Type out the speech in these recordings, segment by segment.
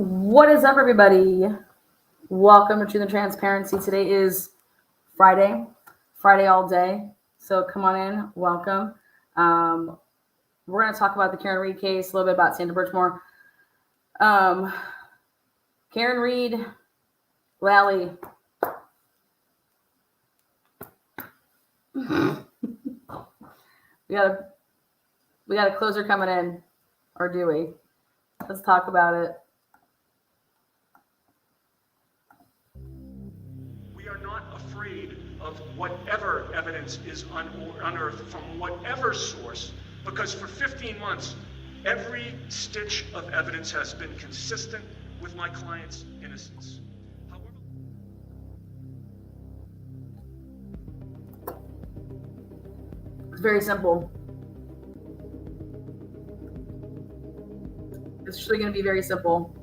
What is up, everybody? Welcome to Truth and Transparency. Today is Friday all day. So come on in, welcome. We're going to talk about the Karen Read case, a little bit about Sandra Birchmore. Karen Read, Lally. we got a closer coming in, or do we? Let's talk about it. We are not afraid of whatever evidence is unearthed from whatever source, because for 15 months, every stitch of evidence has been consistent with my client's innocence. However, it's very simple. It's really going to be very simple.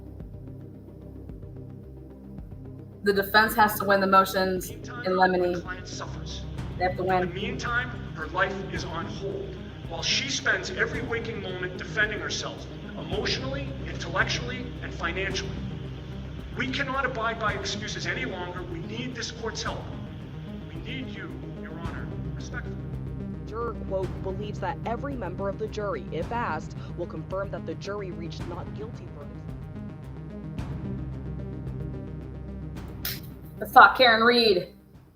The defense has to win the motions in limine. my client suffers. They have to In the win. meantime, her life is on hold, while she spends every waking moment defending herself, emotionally, intellectually, and financially. We cannot abide by excuses any longer. We need this court's help. We need you, Your Honor, respectfully. Juror, quote, believes that every member of the jury, if asked, will confirm that the jury reached not guilty verdicts. Let's talk Karen Read.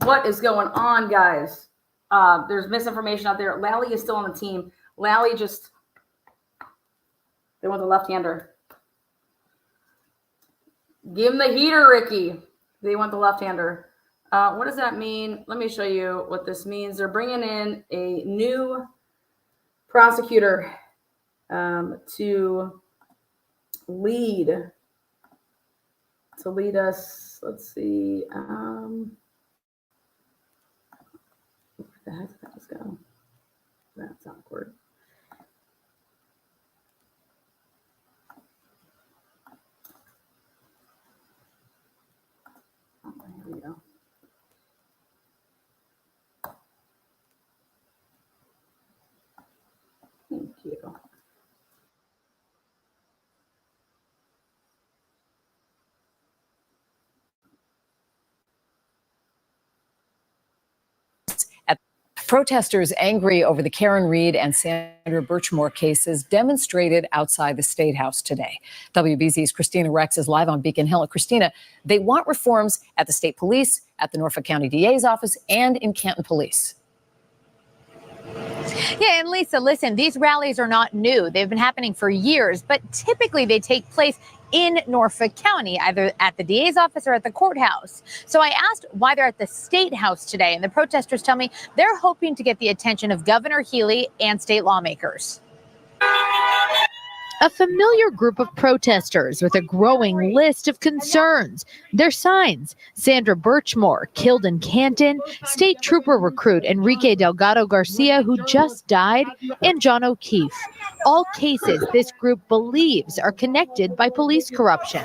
What is going on, guys? There's misinformation out there. Lally is still on the team. Lally they want the left-hander. Give him the heater, Ricky. They want the left-hander. What does that mean? Let me show you what this means. They're bringing in a new prosecutor to lead us. Let's see. Where the heck did that just go? That's awkward. Oh, here we go. Thank you. Protesters angry over the Karen Read and Sandra Birchmore cases demonstrated outside the State House today. WBZ's Christina Rex is live on Beacon Hill. Christina, they want reforms at the state police, at the Norfolk County DA's office, and in Canton Police. Yeah, and Lisa, listen, these rallies are not new. They've been happening for years, but typically they take place in Norfolk County, either at the DA's office or at the courthouse. So I asked why they're at the State House today, and the protesters tell me they're hoping to get the attention of Governor Healy and state lawmakers. A familiar group of protesters with a growing list of concerns. Their signs: Sandra Birchmore, killed in Canton, state trooper recruit Enrique Delgado Garcia, who just died, and John O'Keefe. All cases this group believes are connected by police corruption.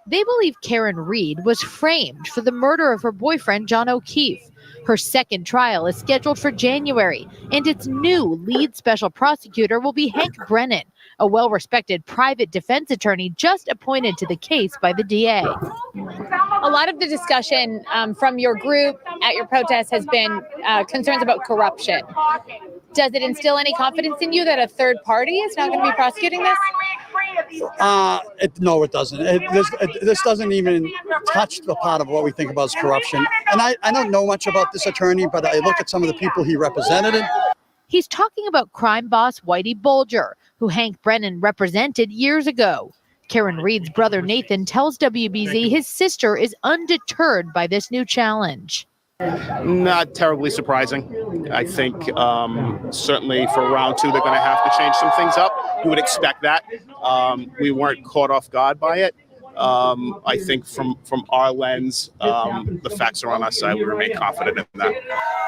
They believe Karen Read was framed for the murder of her boyfriend, John O'Keefe. Her second trial is scheduled for January, and its new lead special prosecutor will be Hank Brennan, a well-respected private defense attorney just appointed to the case by the DA. A lot of the discussion from your group at your protest has been concerns about corruption. Does it instill any confidence in you that a third party is not going to be prosecuting this? No, it doesn't. This doesn't even touch the part of what we think about as corruption. And I don't know much about this attorney, but I look at some of the people he represented. He's talking about crime boss Whitey Bulger, who Hank Brennan represented years ago. Karen Read's brother Nathan tells WBZ his sister is undeterred by this new challenge. Not terribly surprising. I think certainly for round two, they're going to have to change some things up. You would expect that. We weren't caught off guard by it. I think from our lens, the facts are on our side. We remain confident in that.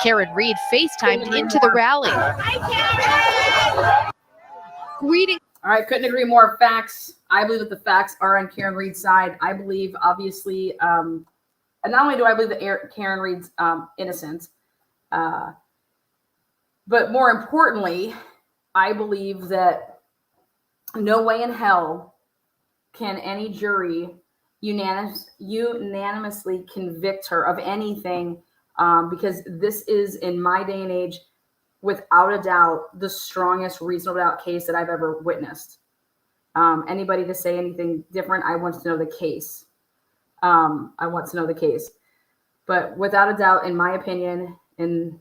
Karen Read FaceTimed into the rally. Greeting. All right, couldn't agree more. Facts. I believe that the facts are on Karen Read's side. I believe, obviously, and not only do I believe that Karen Read's innocent, but more importantly, I believe that no way in hell can any jury unanimously convict her of anything, because this is, in my day and age, without a doubt, the strongest reasonable doubt case that I've ever witnessed. Anybody to say anything different, I want to know the case. I want to know the case. But without a doubt, in my opinion, in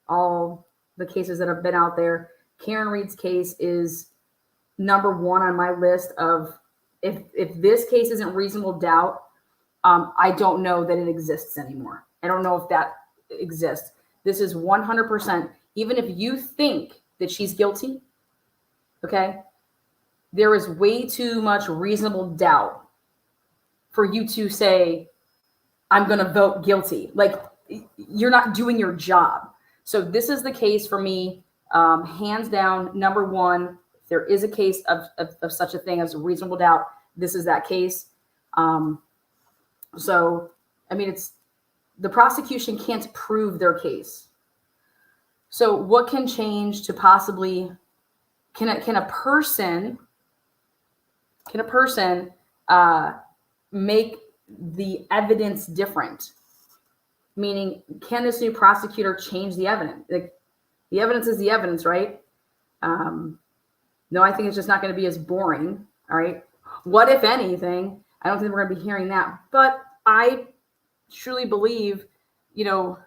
all the cases that have been out there, Karen Reed's case is number one on my list of, if this case isn't reasonable doubt, I don't know that it exists anymore. I don't know if that exists. This is 100%, even if you think that she's guilty, okay, there is way too much reasonable doubt for you to say, I'm going to vote guilty. Like, you're not doing your job. So this is the case for me, hands down, number one. If there is a case of such a thing as a reasonable doubt, this is that case. So, I mean, it's, the prosecution can't prove their case. So what can change to possibly, can a person make the evidence different? Meaning, can this new prosecutor change the evidence? Like, the evidence is the evidence, right? No, I think it's just not going to be as boring. All right. What, if anything? I don't think we're going to be hearing that. But I truly believe, you know,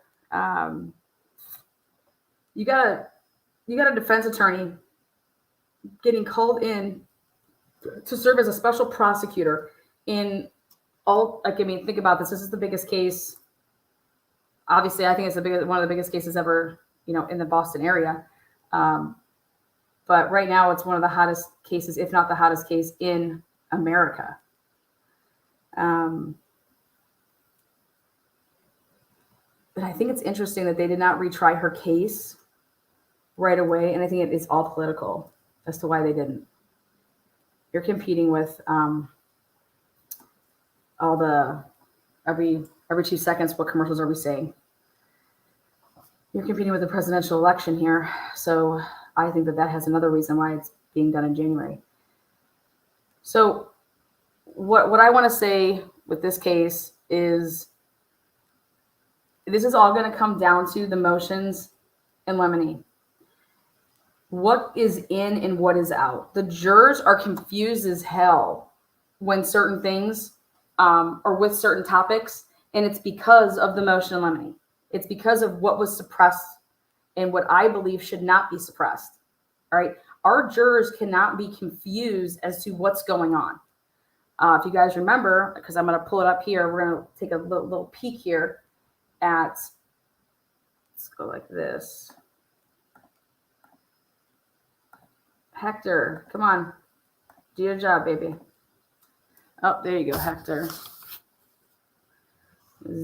you got a defense attorney getting called in to serve as a special prosecutor in all, like, I mean, think about this. This is the biggest case. Obviously, I think it's one of the biggest cases ever, you know, in the Boston area. But right now it's one of the hottest cases, if not the hottest case in America. But I think it's interesting that they did not retry her case right away. And I think it is all political as to why they didn't. You're competing with all the, every 2 seconds, what commercials are we saying? You're competing with the presidential election here. So I think that has another reason why it's being done in January. So what I want to say with this case is, this is all going to come down to the motions in limine. What is in and what is out. The jurors are confused as hell when certain things or with certain topics, and it's because of the motion in limine. It's because of what was suppressed and what I believe should not be suppressed. All right. Our jurors cannot be confused as to what's going on. If you guys remember, because I'm going to pull it up here, we're going to take a little peek here at, let's go like this. Hector, come on. Do your job, baby. Oh, there you go, Hector.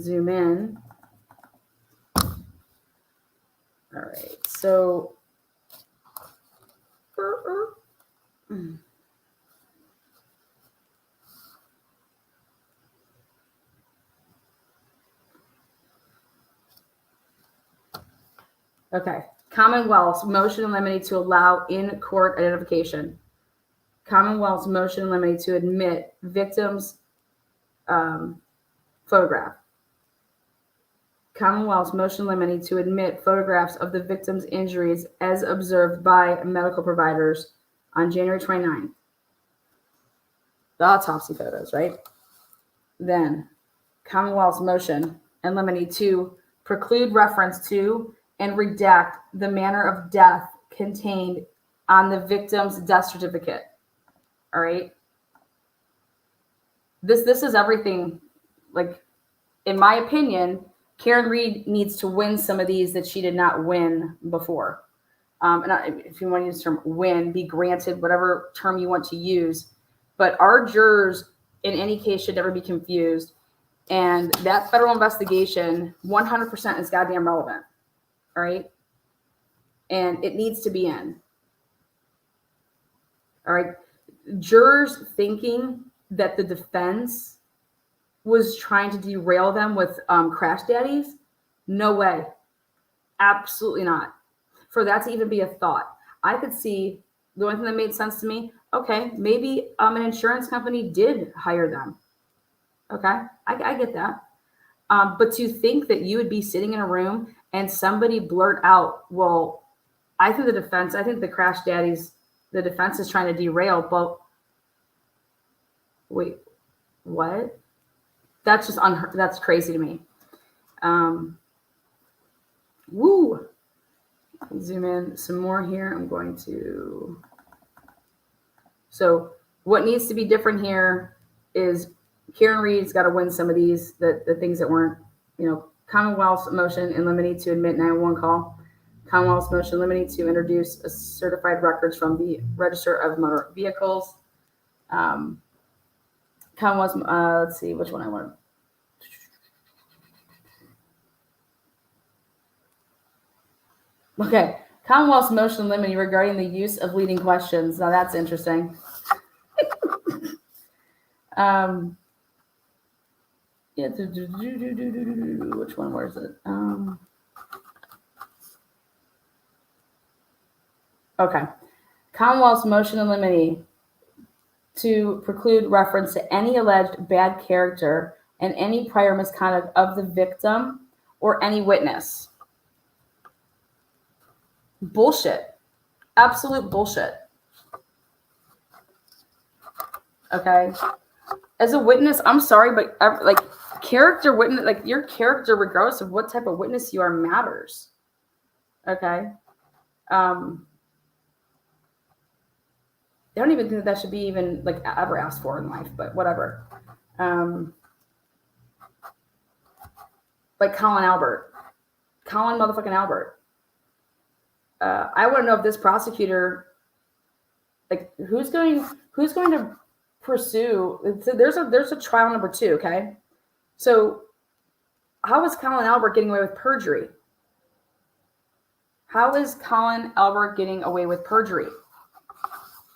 Zoom in. All right, so okay. Commonwealth's motion in limine to allow in-court identification. Commonwealth's motion in limine to admit victims' photograph. Commonwealth's motion in limine to admit photographs of the victim's injuries as observed by medical providers on January 29th. The autopsy photos, right? Then Commonwealth's motion in limine to preclude reference to and redact the manner of death contained on the victim's death certificate. All right. This is everything. Like, in my opinion, Karen Reed needs to win some of these that she did not win before. If you want to use the term win, be granted, whatever term you want to use. But our jurors, in any case, should never be confused. And that federal investigation, 100% is goddamn relevant. All right. And it needs to be in. All right. Jurors thinking that the defense was trying to derail them with crash daddies. No way. Absolutely not. For that to even be a thought. I could see, the only thing that made sense to me, Okay, maybe an insurance company did hire them. Okay, I get that. But to think that you would be sitting in a room and somebody blurt out, well, I think the Crash Daddies, the defense is trying to derail, but wait, what? That's just that's crazy to me. Woo. Zoom in some more here. I'm going to. So what needs to be different here is Karen Reed's got to win some of these, the things that weren't, Commonwealth's motion in limine to admit 911 call. Commonwealth's motion in limine to introduce certified records from the Register of Motor Vehicles. Commonwealth's, let's see which one I want. Okay, Commonwealth's motion in limine regarding the use of leading questions. Now that's interesting. Yeah, which one? Where is it? Okay, Commonwealth's motion in limine to preclude reference to any alleged bad character and any prior misconduct of the victim or any witness. Bullshit. Absolute bullshit. Okay. As a witness, I'm sorry, but like character witness, like your character, regardless of what type of witness you are, matters. Okay. I don't even think that should be even like ever asked for in life, but whatever. Like Colin motherfucking Albert. I want to know if this prosecutor, like, who's going to pursue. So there's a trial number 2. Okay, so how is Colin Albert getting away with perjury? How is Colin Albert getting away with perjury?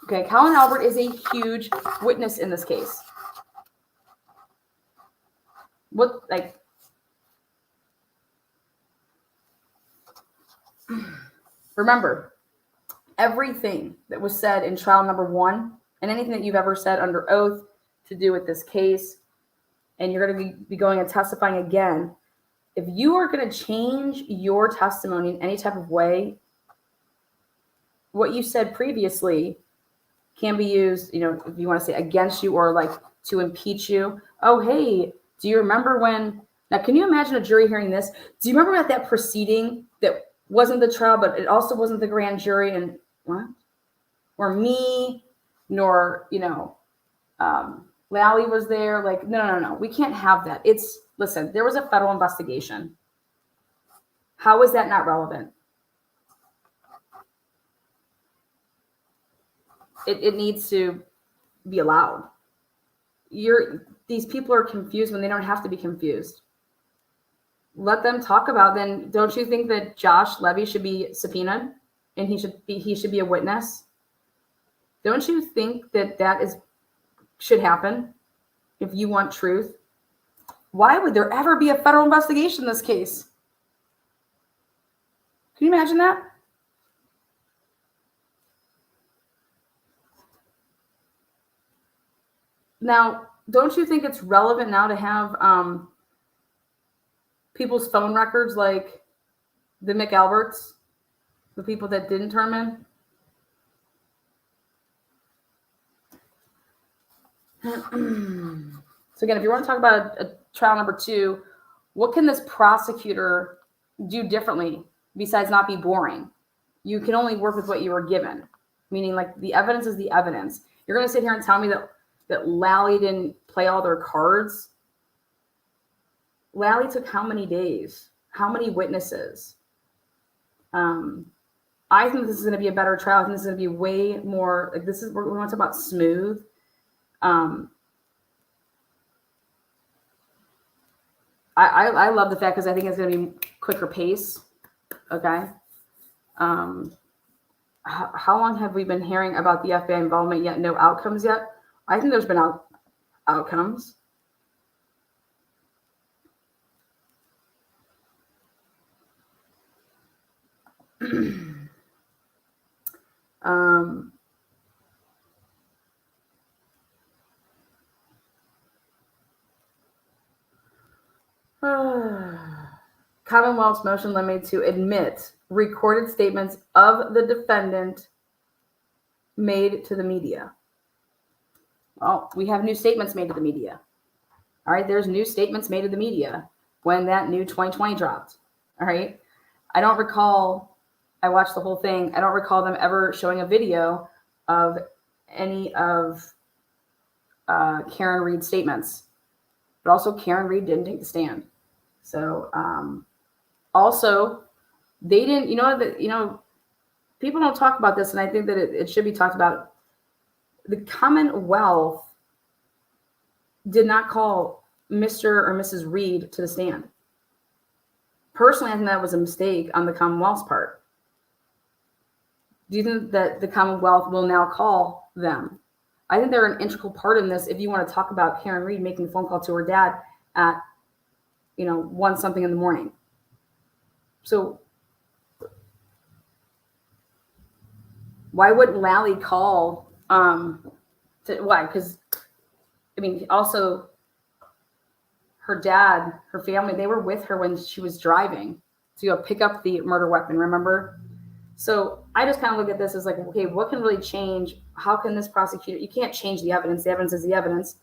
Okay, Colin Albert is a huge witness in this case. What, like, remember, everything that was said in trial number 1 and anything that you've ever said under oath to do with this case, and you're going to be going and testifying again, if you are going to change your testimony in any type of way, what you said previously can be used, if you want to say against you or like to impeach you. Oh, hey, do you remember when, now can you imagine a jury hearing this? Do you remember at that proceeding that wasn't the trial, but it also wasn't the grand jury, and what? Or me, nor, Lally was there. Like, no. We can't have that. Listen, there was a federal investigation. How is that not relevant? It needs to be allowed. These people are confused when they don't have to be confused. Let them talk about, then don't you think that Josh Levy should be subpoenaed and he should be a witness? Don't you think that should happen if you want truth? Why would there ever be a federal investigation in this case? Can you imagine that? Now, don't you think it's relevant now to have people's phone records, like the McAlberts, the people that didn't turn in? So again, if you want to talk about a trial number 2, what can this prosecutor do differently besides not be boring? You can only work with what you were given, meaning like the evidence is the evidence. You're going to sit here and tell me that Lally didn't play all their cards? Lally took how many days? How many witnesses? I think this is going to be a better trial. I think this is going to be way more, like, we want to talk about smooth. I love the fact, because I think it's going to be quicker pace. Okay. How long have we been hearing about the FBI involvement yet no outcomes yet? I think there's been outcomes. Commonwealth's motion limine to admit recorded statements of the defendant made to the media. Well, we have new statements made to the media. All right, there's new statements made to the media when that new 2020 dropped. All right, I don't recall, I watched the whole thing. I don't recall them ever showing a video of any of Karen Reed's statements. But also, Karen Reed didn't take the stand. So, also, they didn't, people don't talk about this, and I think that it should be talked about. The Commonwealth did not call Mr. or Mrs. Reed to the stand. Personally, I think that was a mistake on the Commonwealth's part. Do you think that the Commonwealth will now call them? I think they're an integral part in this if you want to talk about Karen Reed making a phone call to her dad at, 1 something in the morning. So why wouldn't Lally call? Why? Because, also her dad, her family, they were with her when she was driving to go pick up the murder weapon, remember? So I just kind of look at this as like, okay, what can really change? How can this prosecutor, you can't change the evidence. The evidence is the evidence.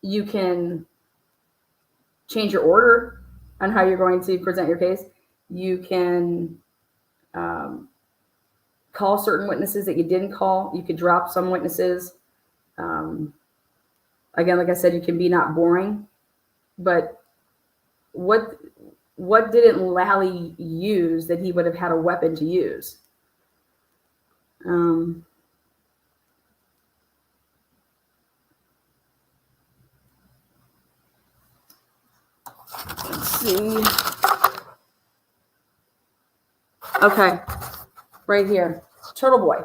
You can change your order on how you're going to present your case. You can call certain witnesses that you didn't call. You could drop some witnesses. Again, like I said, you can be not boring. But what didn't Lally use that he would have had a weapon to use? Let's see. Okay, right here. Turtle Boy.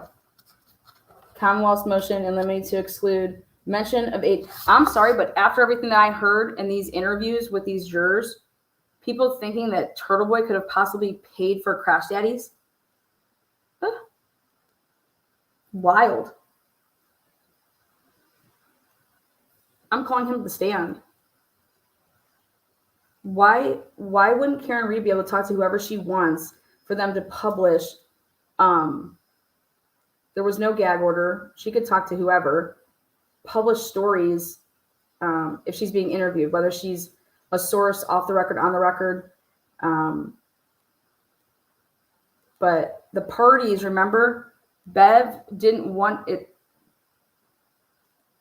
Commonwealth's motion in limine to exclude mention of age. I'm sorry, but after everything that I heard in these interviews with these jurors, people thinking that Turtle Boy could have possibly paid for crash daddies. Wild. I'm calling him to the stand. Why wouldn't Karen Reed be able to talk to whoever she wants for them to publish? There was no gag order. She could talk to whoever, publish stories if she's being interviewed, whether she's a source off the record, on the record. But the parties, remember, Bev didn't want it.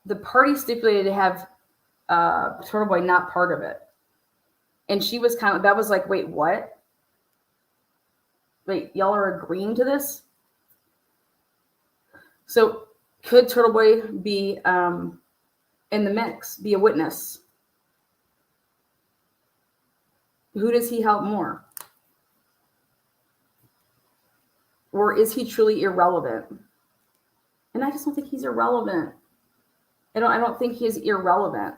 The party stipulated to have Turtle Boy not part of it. And she was Bev was like, wait, what? Wait, y'all are agreeing to this? So could Turtle Boy be in the mix, be a witness? Who does he help more? Or is he truly irrelevant? And I just don't think he's irrelevant. I don't think he is irrelevant.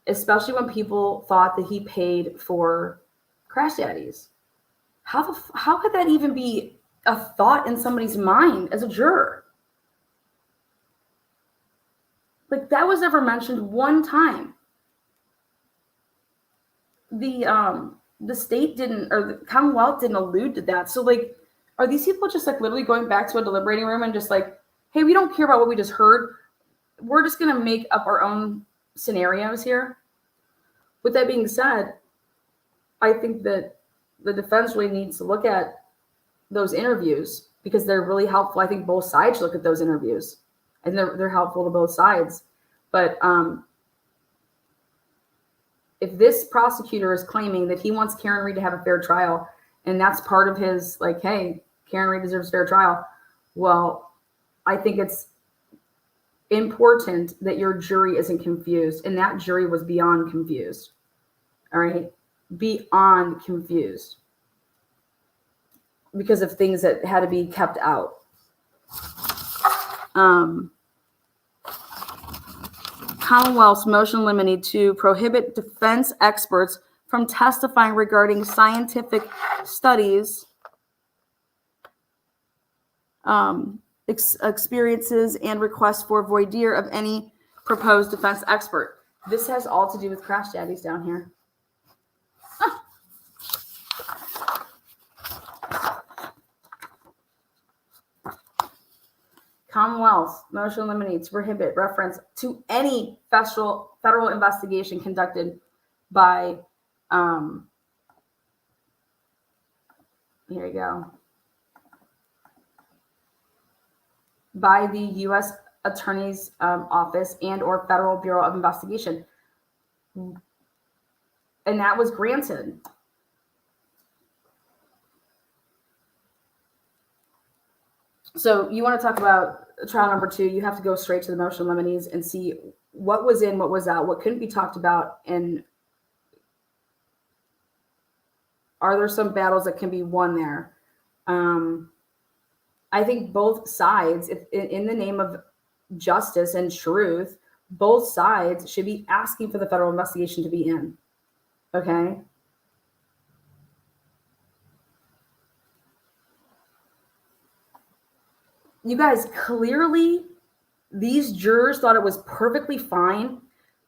Especially when people thought that he paid for crash daddies. How could that even be a thought in somebody's mind as a juror? Like, that was never mentioned one time. The state didn't, or the Commonwealth didn't allude to that. So, like, are these people just like literally going back to a deliberating room and just like, hey, we don't care about what we just heard. We're just going to make up our own scenarios here. With that being said, I think that the defense really needs to look at those interviews because they're really helpful. I think both sides look at those interviews and they're helpful to both sides. But if this prosecutor is claiming that he wants Karen Reed to have a fair trial, and that's part of his, like, hey, Karen Reed deserves a fair trial, well, I think it's important that your jury isn't confused. And that jury was beyond confused. All right? Beyond confused. Because of things that had to be kept out. Commonwealth's motion limine to prohibit defense experts from testifying regarding scientific studies, experiences, and requests for voir dire of any proposed defense expert. This has all to do with crash daddies down here. Commonwealth motion limine to prohibit reference to any federal investigation conducted by here you go, by the U.S. Attorney's Office and or Federal Bureau of Investigation. And that was granted. So you want to talk about trial number 2, you have to go straight to the motion limines and see what was in, what was out, what couldn't be talked about, and are there some battles that can be won there? I think both sides, if in the name of justice and truth, both sides should be asking for the federal investigation to be in. Okay? You guys, clearly, these jurors thought it was perfectly fine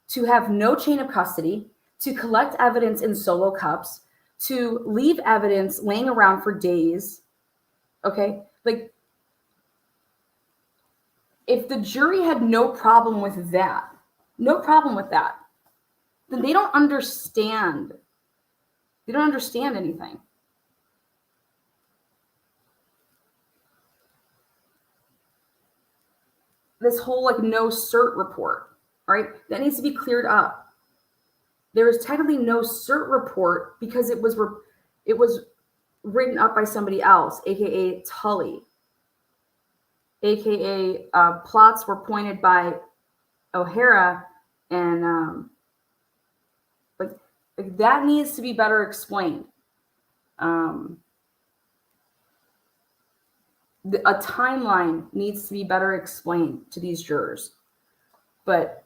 to have no chain of custody, to collect evidence in solo cups, to leave evidence laying around for days. Okay? Like, if the jury had no problem with that, then they don't understand. They don't understand anything. This whole like no cert report, right? That needs to be cleared up. There is technically no cert report because it was written up by somebody else, aka Tully, aka plots were pointed by O'Hara, and like that needs to be better explained. A timeline needs to be better explained to these jurors. But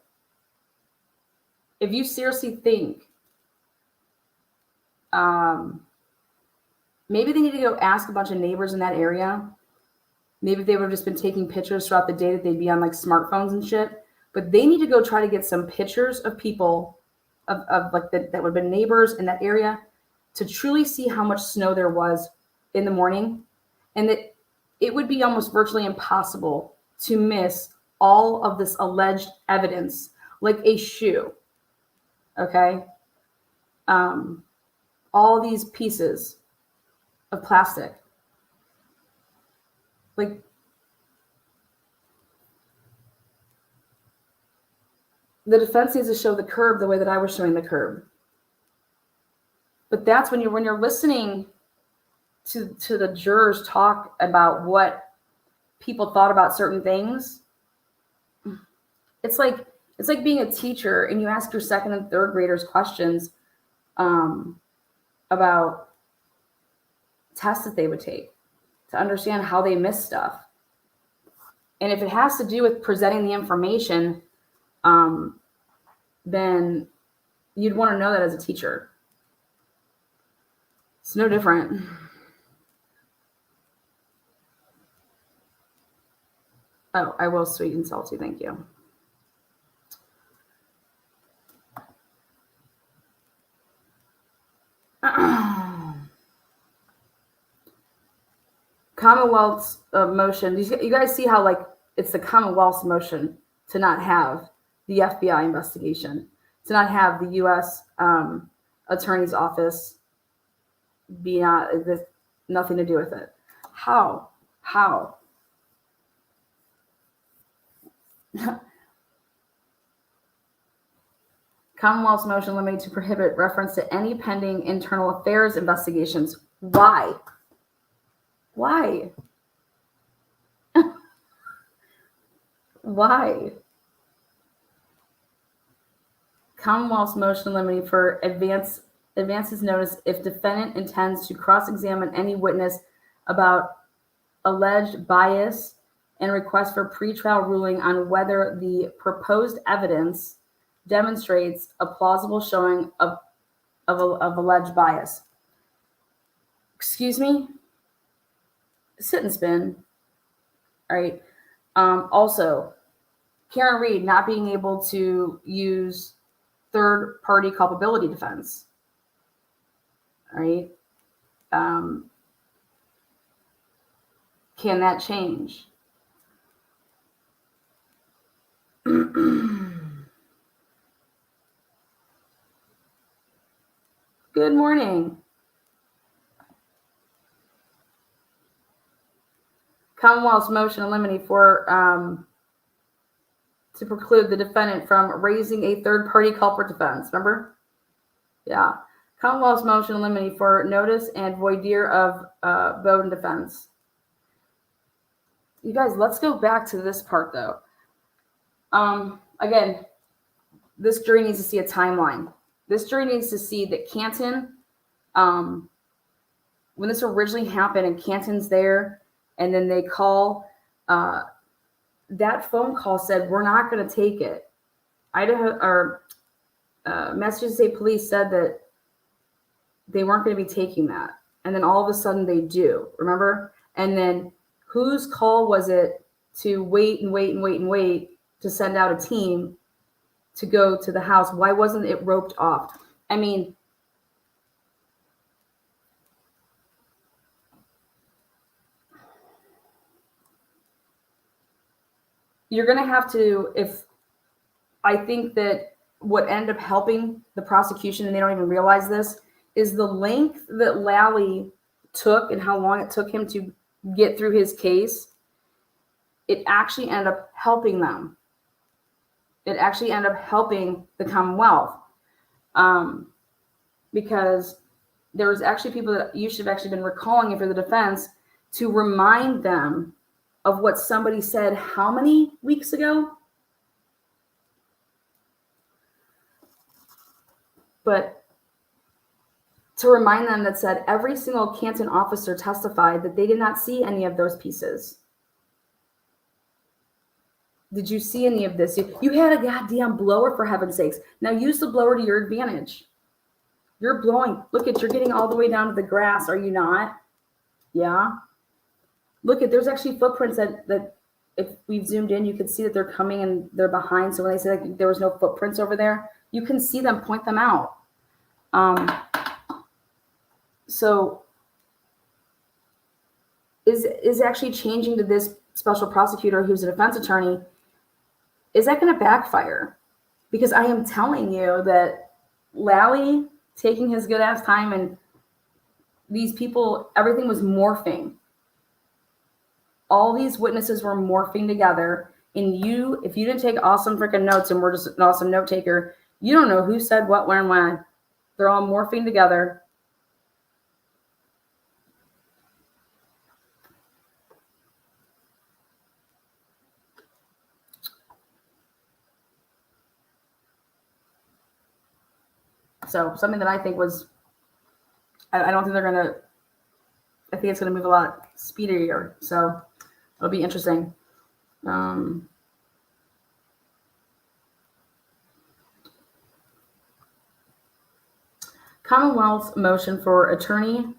if you seriously think maybe they need to go ask a bunch of neighbors in that area, maybe they would have just been taking pictures throughout the day that they'd be on like smartphones and shit, but they need to go try to get some pictures of people of like that would have been neighbors in that area to truly see how much snow there was in the morning, and that it would be almost virtually impossible to miss all of this alleged evidence, like a shoe. Okay. All these pieces of plastic. Like, the defense needs to show the curb the way that I was showing the curb. But that's when you're listening to the jurors talk about what people thought about certain things. It's like being a teacher and you ask your second and third graders questions about tests that they would take to understand how they miss stuff. And if it has to do with presenting the information, then you'd want to know that as a teacher. It's no different. Oh, I will sweet and salty. Thank you. Commonwealth's motion. You guys see how like it's the Commonwealth's motion to not have the FBI investigation, to not have the U.S. Attorney's Office be nothing to do with it. How? Commonwealth's motion limited to prohibit reference to any pending internal affairs investigations. Why? Why? Commonwealth's motion limiting for advances notice if defendant intends to cross-examine any witness about alleged bias and request for pretrial ruling on whether the proposed evidence demonstrates a plausible showing of alleged bias. Excuse me? Sit and spin. All right. Also, Karen Reed not being able to use third party culpability defense. All right. Can that change? Good morning. Commonwealth's motion in limine for to preclude the defendant from raising a third-party culprit defense. Remember? Yeah. Commonwealth's motion in limine for notice and voir dire of Bowden defense. You guys, let's go back to this part though. Again, this jury needs to see a timeline. This jury needs to see that Canton, when this originally happened and Canton's there, and then they call, that phone call said, we're not going to take it. Idaho or Massachusetts State Police said that they weren't going to be taking that. And then all of a sudden they do, remember? And then whose call was it to wait to send out a team to go to the house? Why wasn't it roped off? I mean, you're going to have to, I think that what ended up helping the prosecution, and they don't even realize this, is the length that Lally took and how long it took him to get through his case. It actually ended up helping them. It actually ended up helping the Commonwealth, because there was actually people that you should have actually been recalling it for the defense to remind them of what somebody said how many weeks ago? But to remind them that said every single Canton officer testified that they did not see any of those pieces. Did you see any of this? You had a goddamn blower, for heaven's sakes. Now use the blower to your advantage. You're blowing. Look at, you're getting all the way down to the grass. Are you not? Yeah. Look at, there's actually footprints that if we've zoomed in, you could see that they're coming and they're behind. So when they say like there was no footprints over there, you can see them, point them out. So is actually changing to this special prosecutor who's a defense attorney, is that going to backfire? Because I am telling you that Lally taking his good ass time, and these people, everything was morphing. All these witnesses were morphing together. And you, if you didn't take awesome freaking notes and we're just an awesome note taker, you don't know who said what, where, and when. They're all morphing together. So something that I think was, I don't think they're going to, I think it's going to move a lot speedier. So it'll be interesting. Commonwealth's motion for attorney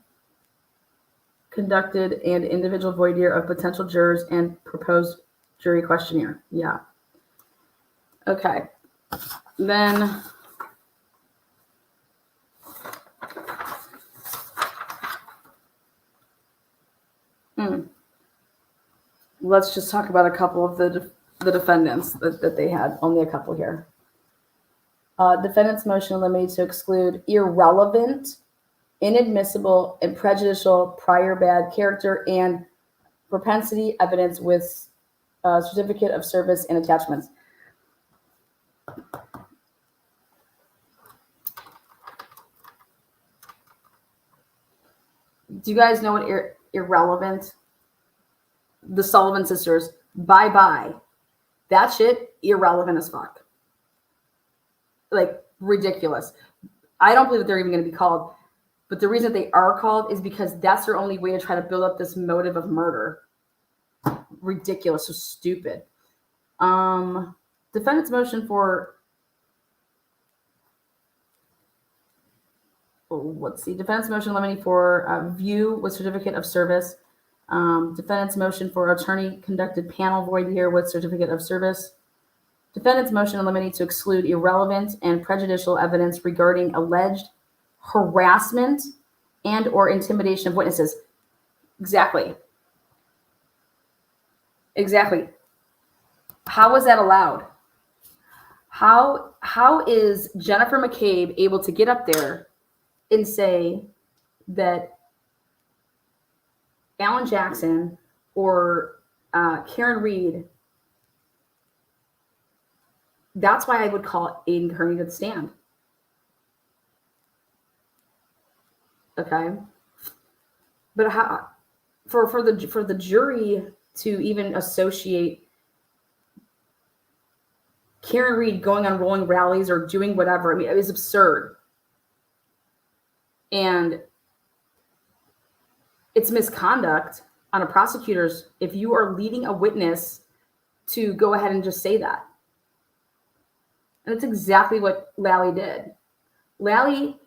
conducted and individual voir dire of potential jurors and proposed jury questionnaire. Yeah. Okay. Then let's just talk about a couple of the defendants that they had. Only a couple here. Defendant's motion limited to exclude irrelevant, inadmissible, and prejudicial prior bad character and propensity evidence with certificate of service and attachments. Do you guys know what irrelevant? The Sullivan sisters, bye-bye. That shit, irrelevant as fuck. Like, ridiculous. I don't believe that they're even going to be called. But the reason they are called is because that's their only way to try to build up this motive of murder. Ridiculous. So stupid. Defendant's motion for... let's see. Defendant's motion limiting for view with certificate of service. Defendant's motion for attorney conducted panel voir dire with certificate of service. Defendant's motion in limine to exclude irrelevant and prejudicial evidence regarding alleged harassment and or intimidation of witnesses. Exactly. How is that allowed? How is Jennifer McCabe able to get up there and say that Alan Jackson or Karen Reed, that's why I would call Aiden Kearney to the stand. Okay. But how for the jury to even associate Karen Reed going on rolling rallies or doing whatever, I mean, it was absurd. And it's misconduct on a prosecutor's if you are leading a witness to go ahead and just say that. And that's exactly what Lally did. Lally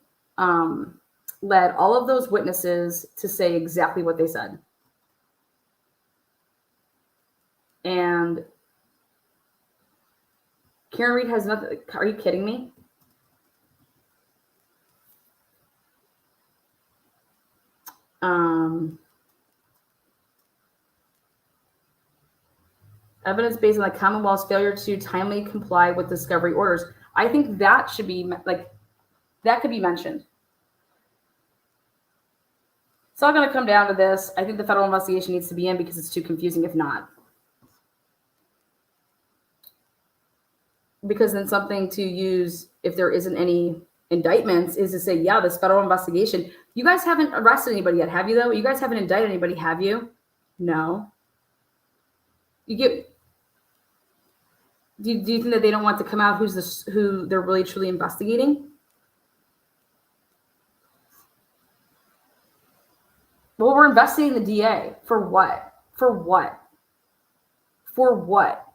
led all of those witnesses to say exactly what they said. And Karen Reed has nothing. Are you kidding me? Evidence based on the Commonwealth's failure to timely comply with discovery orders. I think that should be that could be mentioned. It's all going to come down to this. I think the federal investigation needs to be in because it's too confusing if not. Because then something to use if there isn't any indictments is to say, yeah, this federal investigation. You guys haven't arrested anybody yet, have you though? You guys haven't indicted anybody, have you? No. Do you think that they don't want to come out who they're really truly investigating? Well, we're investigating the DA. For what? For what? For what?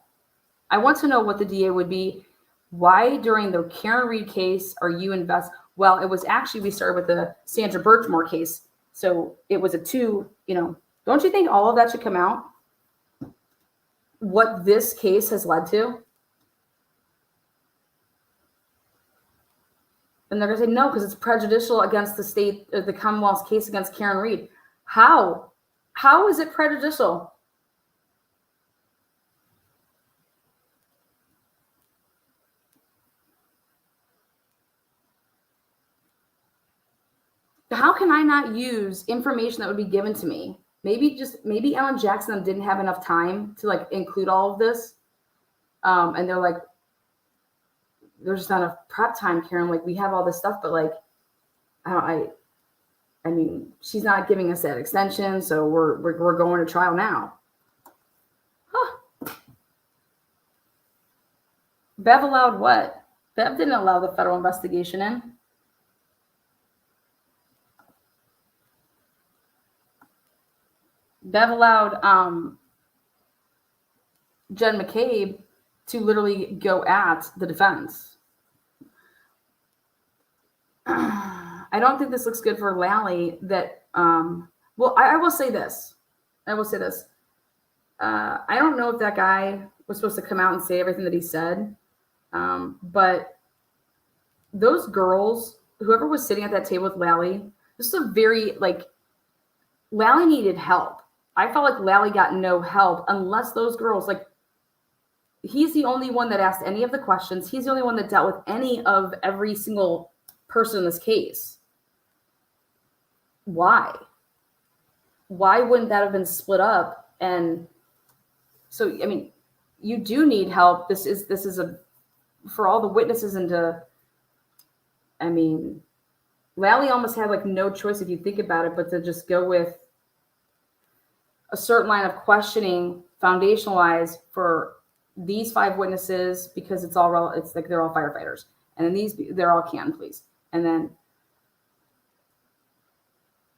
I want to know what the DA would be. Why during the Karen Reed case are you Well, it was actually, we started with the Sandra Birchmore case. So it was a two, don't you think all of that should come out? What this case has led to? And they're going to say no, because it's prejudicial against the state, the Commonwealth's case against Karen Reed. How? How is it prejudicial? How can I not use information that would be given to me? Maybe Alan Jackson didn't have enough time to include all of this. And they're like, there's just not enough prep time, Karen. We have all this stuff, but I mean, she's not giving us that extension, so we're going to trial now. Huh. Bev allowed what? Bev didn't allow the federal investigation in. Bev allowed Jen McCabe to literally go at the defense. I don't think this looks good for Lally that, I will say this. I don't know if that guy was supposed to come out and say everything that he said. But those girls, whoever was sitting at that table with Lally, this is a very, Lally needed help. I felt like Lally got no help unless those girls, he's the only one that asked any of the questions. He's the only one that dealt with every single person in this case. Why? Why wouldn't that have been split up? And so, I mean, you do need help. This is for all the witnesses Lally almost had no choice if you think about it, but to just go with a certain line of questioning, foundationalized for these 5 witnesses because it's all it's they're all firefighters, and then they're all can please, and then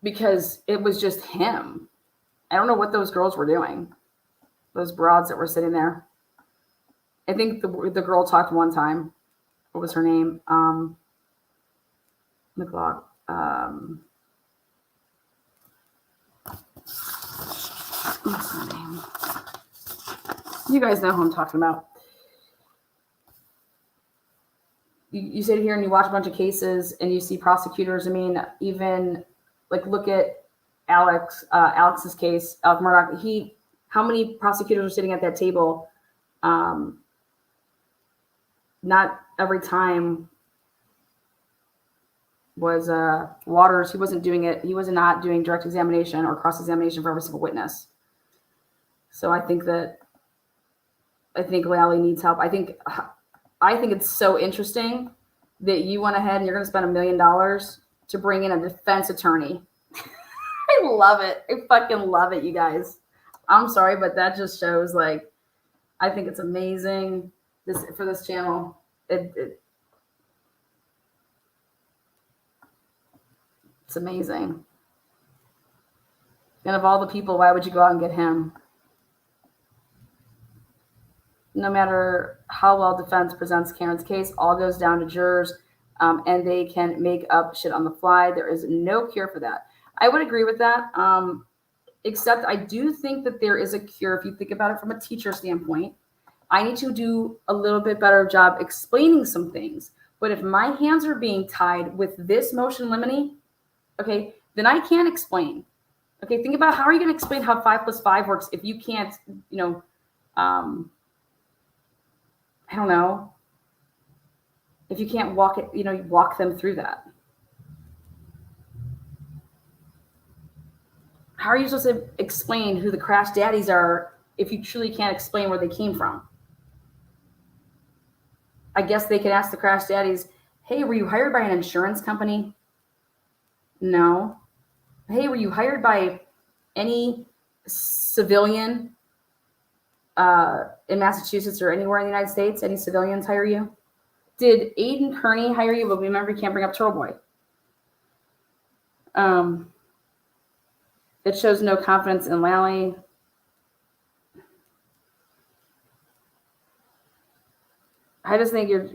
because it was just him. I don't know what those girls were doing. Those broads that were sitting there. I think the girl talked one time. What was her name? McLaughlin. What's her name? You guys know who I'm talking about. you sit here and you watch a bunch of cases and you see prosecutors. I mean, even like look at Alex's case, Alec Murdaugh. How many prosecutors are sitting at that table? Not every time was Waters. He wasn't doing it. He was not doing direct examination or cross-examination for every single witness. So I think Lally needs help. I think it's so interesting that you went ahead and you're going to spend $1 million to bring in a defense attorney. I love it. I fucking love it, you guys. I'm sorry, but that just shows, like, I think it's amazing for this channel. It's amazing. And of all the people, why would you go out and get him? No matter how well defense presents Karen's case, all goes down to jurors, and they can make up shit on the fly. There is no cure for that. I would agree with that, except I do think that there is a cure if you think about it from a teacher standpoint. I need to do a little bit better job explaining some things. But if my hands are being tied with this motion limine, okay, then I can't explain. Okay, think about how are you going to explain how 5 + 5 works if you can't, I don't know. If you can't walk it, walk them through that. How are you supposed to explain who the crash daddies are if you truly can't explain where they came from? I guess they could ask the crash daddies, hey, were you hired by an insurance company? No. Hey, were you hired by any civilian in Massachusetts or anywhere in the United States? Any civilians hire you? Did Aiden Kearney hire you? But remember, you can't bring up Turtle Boy. It shows no confidence in Lally. I just think you're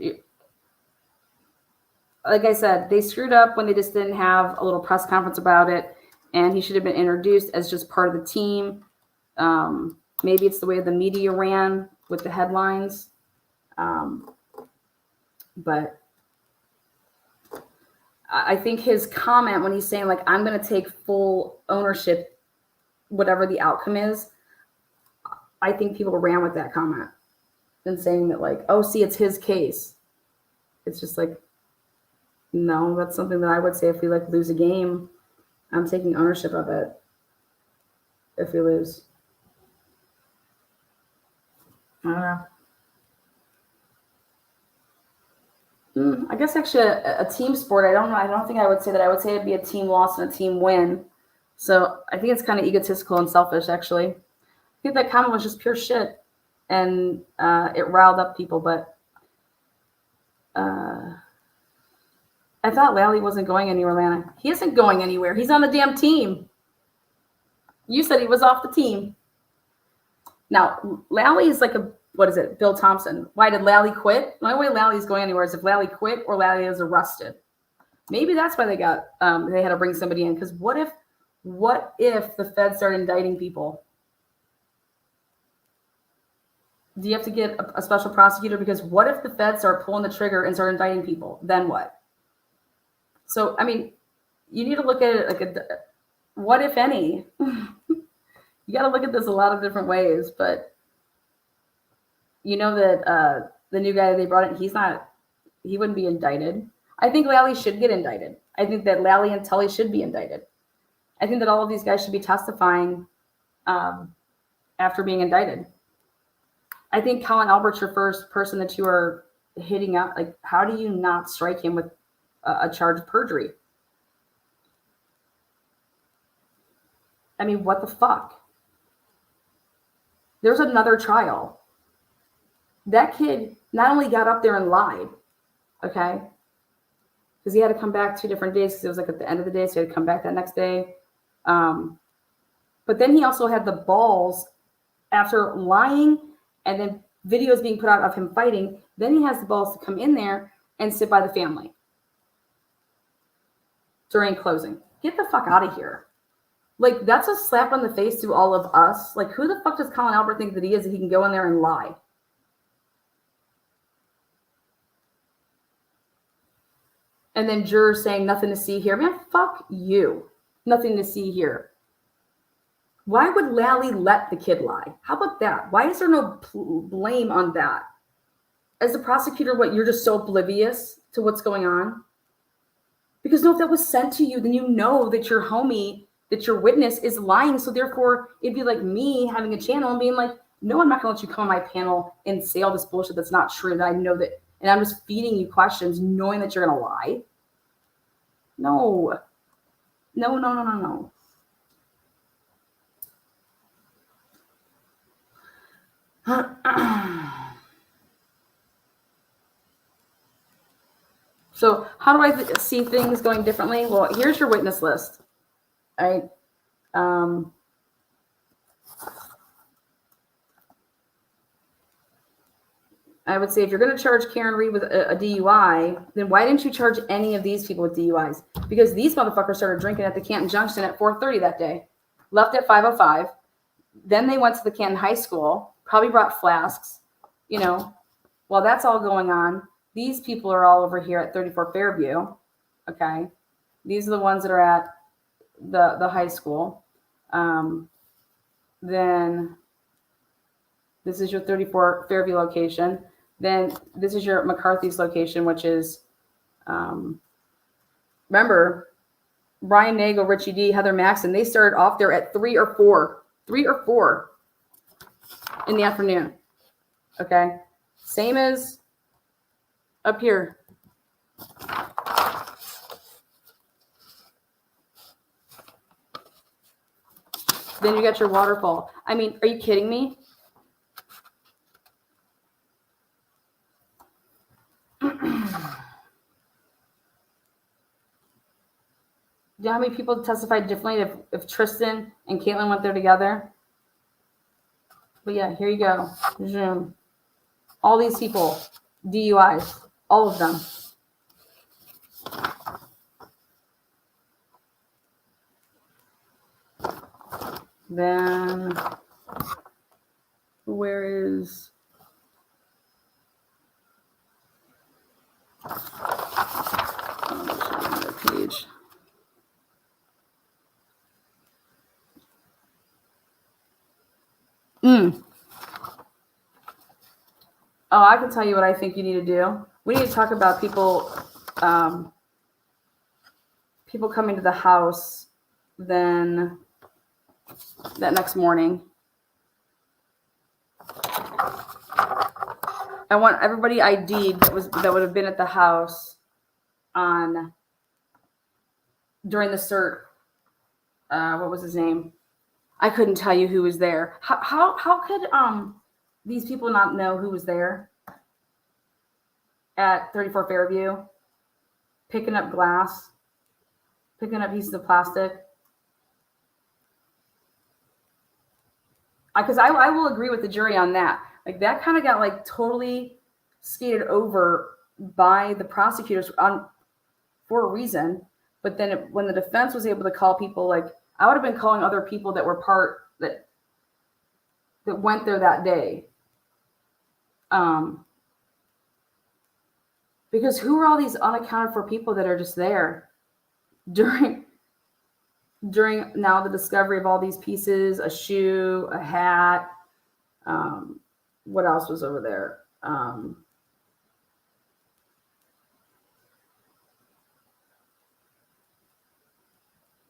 like I said, they screwed up when they just didn't have a little press conference about it, and he should have been introduced as just part of the team. Maybe it's the way the media ran with the headlines. But I think his comment when he's saying, like, I'm going to take full ownership, whatever the outcome is, I think people ran with that comment and saying that, like, oh, see, it's his case. It's just like, no, that's something that I would say if we, like, lose a game. I'm taking ownership of it if we lose. I don't know. I guess actually a team sport. I don't think I would say that. I would say it'd be a team loss and a team win. So I think it's kind of egotistical and selfish, actually. I think that comment was just pure shit, and it riled up people. But I thought Lally wasn't going anywhere, Lana. He isn't going anywhere. He's on the damn team. You said he was off the team. Now, Lally is like Bill Thompson. Why did Lally quit? The only way Lally's going anywhere is if Lally quit or Lally is arrested. Maybe that's why they had to bring somebody in. Because what if the feds start indicting people? Do you have to get a special prosecutor? Because what if the feds start pulling the trigger and start indicting people? Then what? So, I mean, you need to look at it like what if any? You got to look at this a lot of different ways, but you know that the new guy that they brought in, he wouldn't be indicted. I think Lally should get indicted. I think that Lally and Tully should be indicted. I think that all of these guys should be testifying after being indicted. I think Colin Albert's your first person that you are hitting up. Like, how do you not strike him with a charge of perjury? I mean, what the fuck? There's another trial. That kid not only got up there and lied, okay, because he had to come back 2 different days because it was like at the end of the day, so he had to come back that next day. But then he also had the balls, after lying and then videos being put out of him fighting, then he has the balls to come in there and sit by the family during closing. Get the fuck out of here. Like, that's a slap on the face to all of us. Like, who the fuck does Colin Albert think that he is, that he can go in there and lie? And then jurors saying nothing to see here. Man, fuck you. Nothing to see here. Why would Lally let the kid lie? How about that? Why is there no blame on that? As a prosecutor, what, you're just so oblivious to what's going on? Because no, if that was sent to you, then you know that your homie, that your witness is lying. So therefore, it'd be like me having a channel and being like, no, I'm not going to let you come on my panel and say all this bullshit that's not true. That I know that, and I'm just feeding you questions knowing that you're going to lie. No. No, no, no, no, no. So how do I see things going differently? Well, here's your witness list. All right. I would say if you're going to charge Karen Reed with a DUI, then why didn't you charge any of these people with DUIs? Because these motherfuckers started drinking at the Canton Junction at 4:30 that day, left at 5:05. Then they went to the Canton High School, probably brought flasks. You know, while that's all going on, these people are all over here at 34 Fairview. Okay, these are the ones that are at the high school. Then this is your 34 Fairview location. Then this is your McCarthy's location, which is, remember, Brian Nagel, Richie D, Heather Maxson, they started off there at 3 or 4 in the afternoon. Okay. Same as up here. Then you got your waterfall. I mean, are you kidding me? Do you know how many people testified differently if Tristan and Caitlin went there together? But yeah, here you go. Zoom. All these people, DUIs, all of them. Then, where is... page. Oh, I can tell you what I think you need to do. We need to talk about people coming to the house then that next morning. I want everybody ID'd that would have been at the house during the cert. What was his name? I couldn't tell you who was there. How could these people not know who was there at 34 Fairview, picking up glass, picking up pieces of plastic? Because I will agree with the jury on that. Like, that kind of got like totally skated over by the prosecutors for a reason. But then when the defense was able to call people, like, I would have been calling other people that were that went there that day. Because who are all these unaccounted for people that are just there during now the discovery of all these pieces, a shoe, a hat, what else was over there?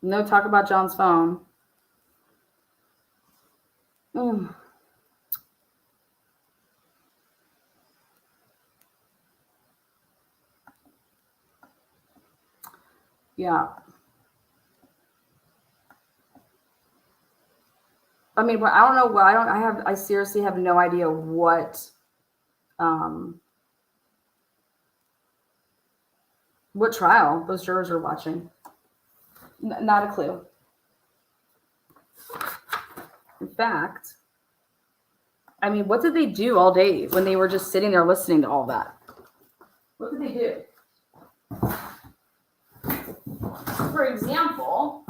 No talk about John's phone. Yeah. I mean, I don't know what I seriously have no idea what trial those jurors are watching. Not a clue. In fact, I mean, what did they do all day when they were just sitting there listening to all that? What did they do? For example,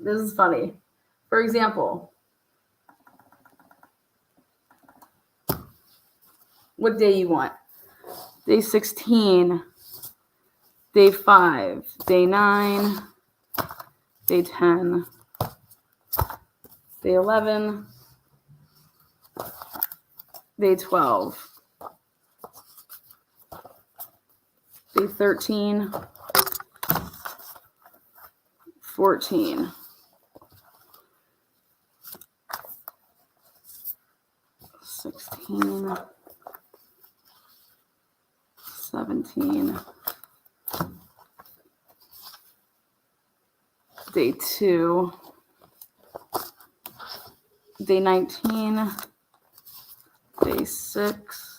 This is funny. For example, what day you want? Day 16, day 5, day 9, day 10, day 11, day 12, day 13, 14, 16, 17, day 2, day 19, day 6.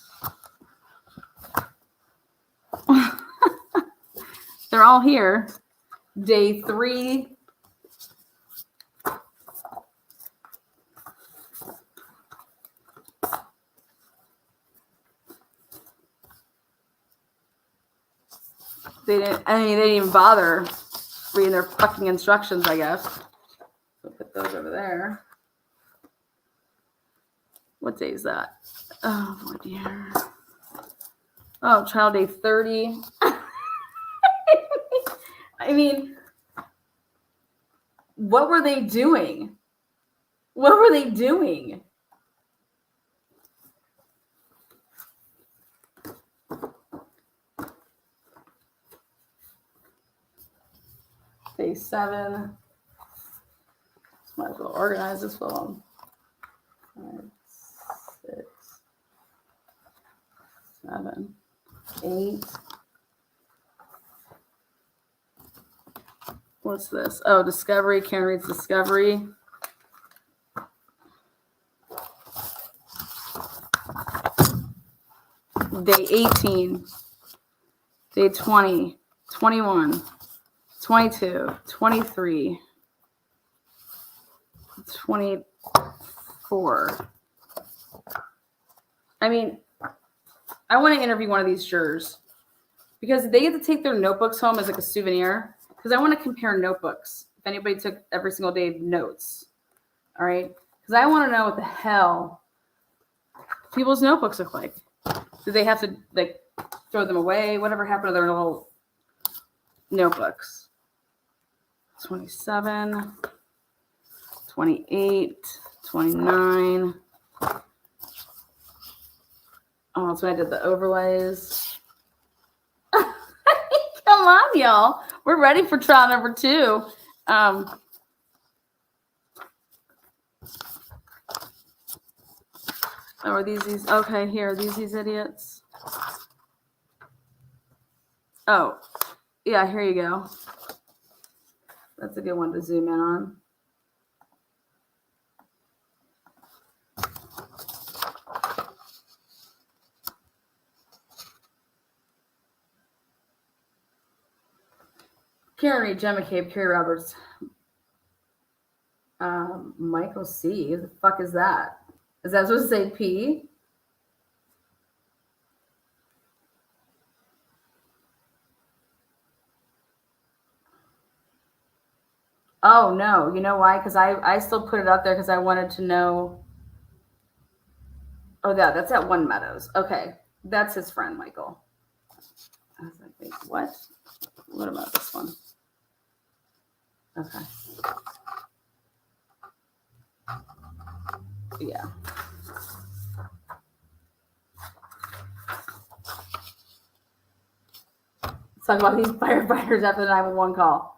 They're all here. Day 3. They didn't even bother reading their fucking instructions, I guess. So put those over there. What day is that? Oh, my dear. Oh, trial day 30. I mean, what were they doing? What were they doing? Day 7. Might as well organize this one. 5, 6, 7, 8. What's this? Oh, discovery. Karen reads discovery. Day 18. Day 20, 21, 22, 23, 24. I mean, I want to interview one of these jurors because they get to take their notebooks home as like a souvenir. Because I want to compare notebooks. If anybody took every single day notes, all right? Because I want to know what the hell people's notebooks look like. Do they have to like throw them away? Whatever happened to their little notebooks? 27, 28, 29. Oh, that's when I did the overlays. Come on, y'all. We're ready for trial number 2. Oh, are these? Okay, here. Are these idiots? Oh, yeah, here you go. That's a good one to zoom in on. Karen Reed, Gemma Cabe, Carrie Roberts, Michael C. Who the fuck is that? Is that supposed to say P? Oh, no. You know why? Because I still put it up there because I wanted to know. Oh, yeah, that's at One Meadows. Okay. That's his friend, Michael. I was like, wait, what? What about this one? Okay. Yeah. Let's talk about these firefighters after the 911 call.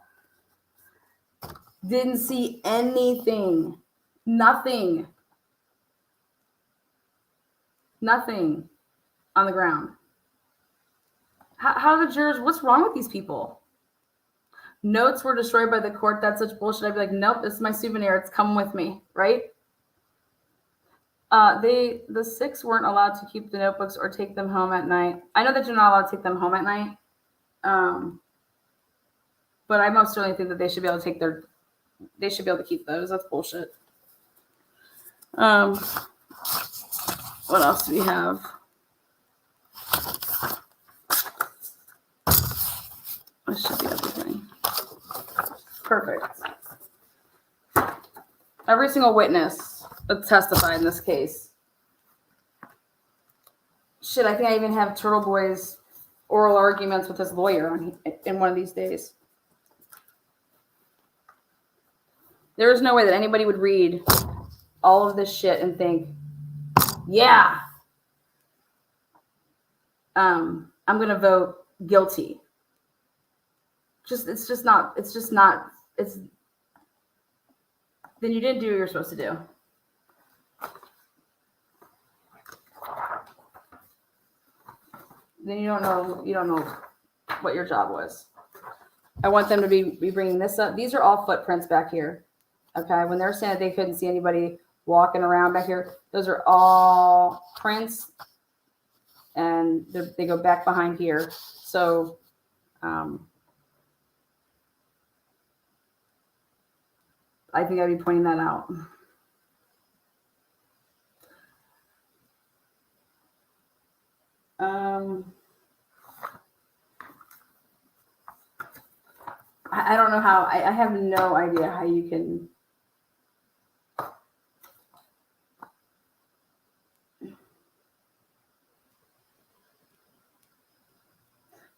Didn't see anything. Nothing. Nothing on the ground. How the jurors, what's wrong with these people? Notes were destroyed by the court. That's such bullshit. I'd be like, nope, this is my souvenir. It's coming with me, right? The 6 weren't allowed to keep the notebooks or take them home at night. I know that you're not allowed to take them home at night. But I most certainly think that they should be able to keep those. That's bullshit. What else do we have? That should be everything. Perfect. Every single witness that testified in this case. Shit, I think I even have Turtle Boy's oral arguments with his lawyer in one of these days. There is no way that anybody would read all of this shit and think, yeah, I'm going to vote guilty. Then you didn't do what you're supposed to do. Then you don't know what your job was. I want them to be bringing this up. These are all footprints back here. Okay, when they're saying that they couldn't see anybody walking around back here, those are all prints, and they go back behind here. So, I think I'd be pointing that out. I don't know how. I have no idea how you can.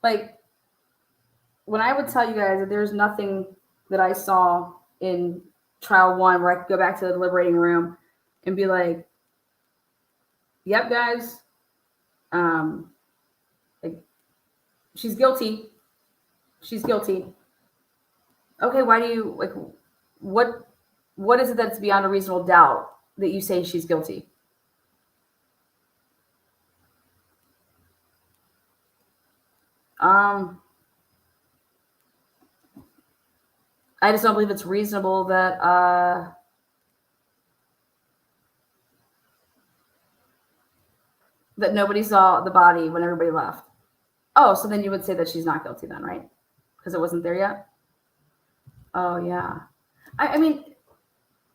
Like, when I would tell you guys that there's nothing that I saw in trial 1 where I could go back to the deliberating room and be like, yep, guys, like, she's guilty. She's guilty. Okay, why do you, like, what is it that's beyond a reasonable doubt that you say she's guilty? I just don't believe it's reasonable that that nobody saw the body when everybody left. Oh, so then you would say that she's not guilty then, right? Because it wasn't there yet? Oh, yeah. I mean,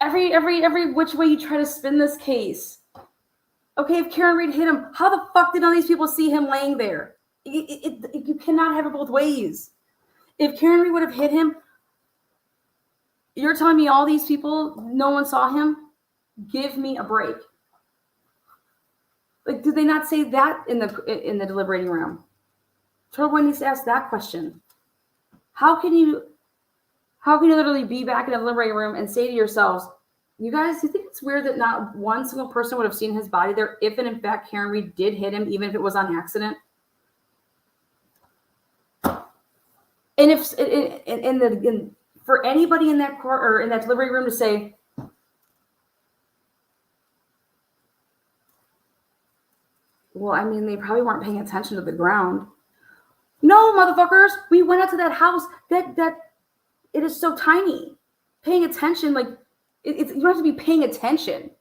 every which way you try to spin this case. Okay, if Karen Reed hit him, how the fuck did all these people see him laying there? You cannot have it both ways. If Karen Reed would have hit him, you're telling me all these people, no one saw him? Give me a break. Like, did they not say that in the deliberating room? Turtle Boy needs to ask that question. How can you literally be back in the deliberating room and say to yourselves, you guys, do you think it's weird that not one single person would have seen his body there if and in fact Karen Reed did hit him, even if it was on accident? And if for anybody in that court or in that deliberating room to say, well, I mean, they probably weren't paying attention to the ground. No, motherfuckers, we went out to that house. That it is so tiny. Paying attention, like you don't have to be paying attention.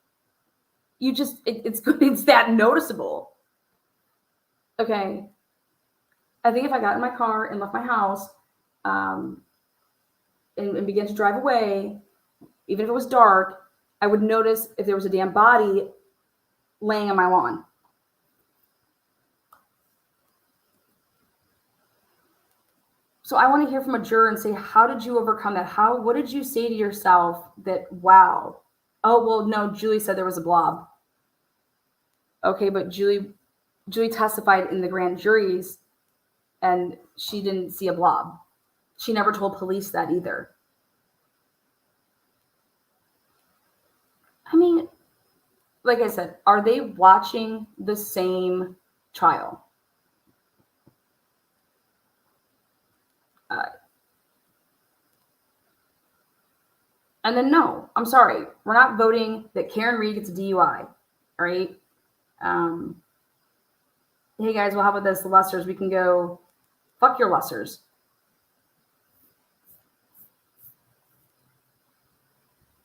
You just it's that noticeable. Okay. I think if I got in my car and left my house, and began to drive away, even if it was dark, I would notice if there was a damn body laying on my lawn. So I want to hear from a juror and say, how did you overcome that? What did you say to yourself that, wow, oh, well, no, Julie said there was a blob. Okay, but Julie testified in the grand juries and she didn't see a blob. She never told police that either. I mean, like I said, are they watching the same trial? And then no, I'm sorry. We're not voting that Karen Reed gets a DUI, all right? Hey guys, well, how about this? The lessers, we can go, fuck your lessers.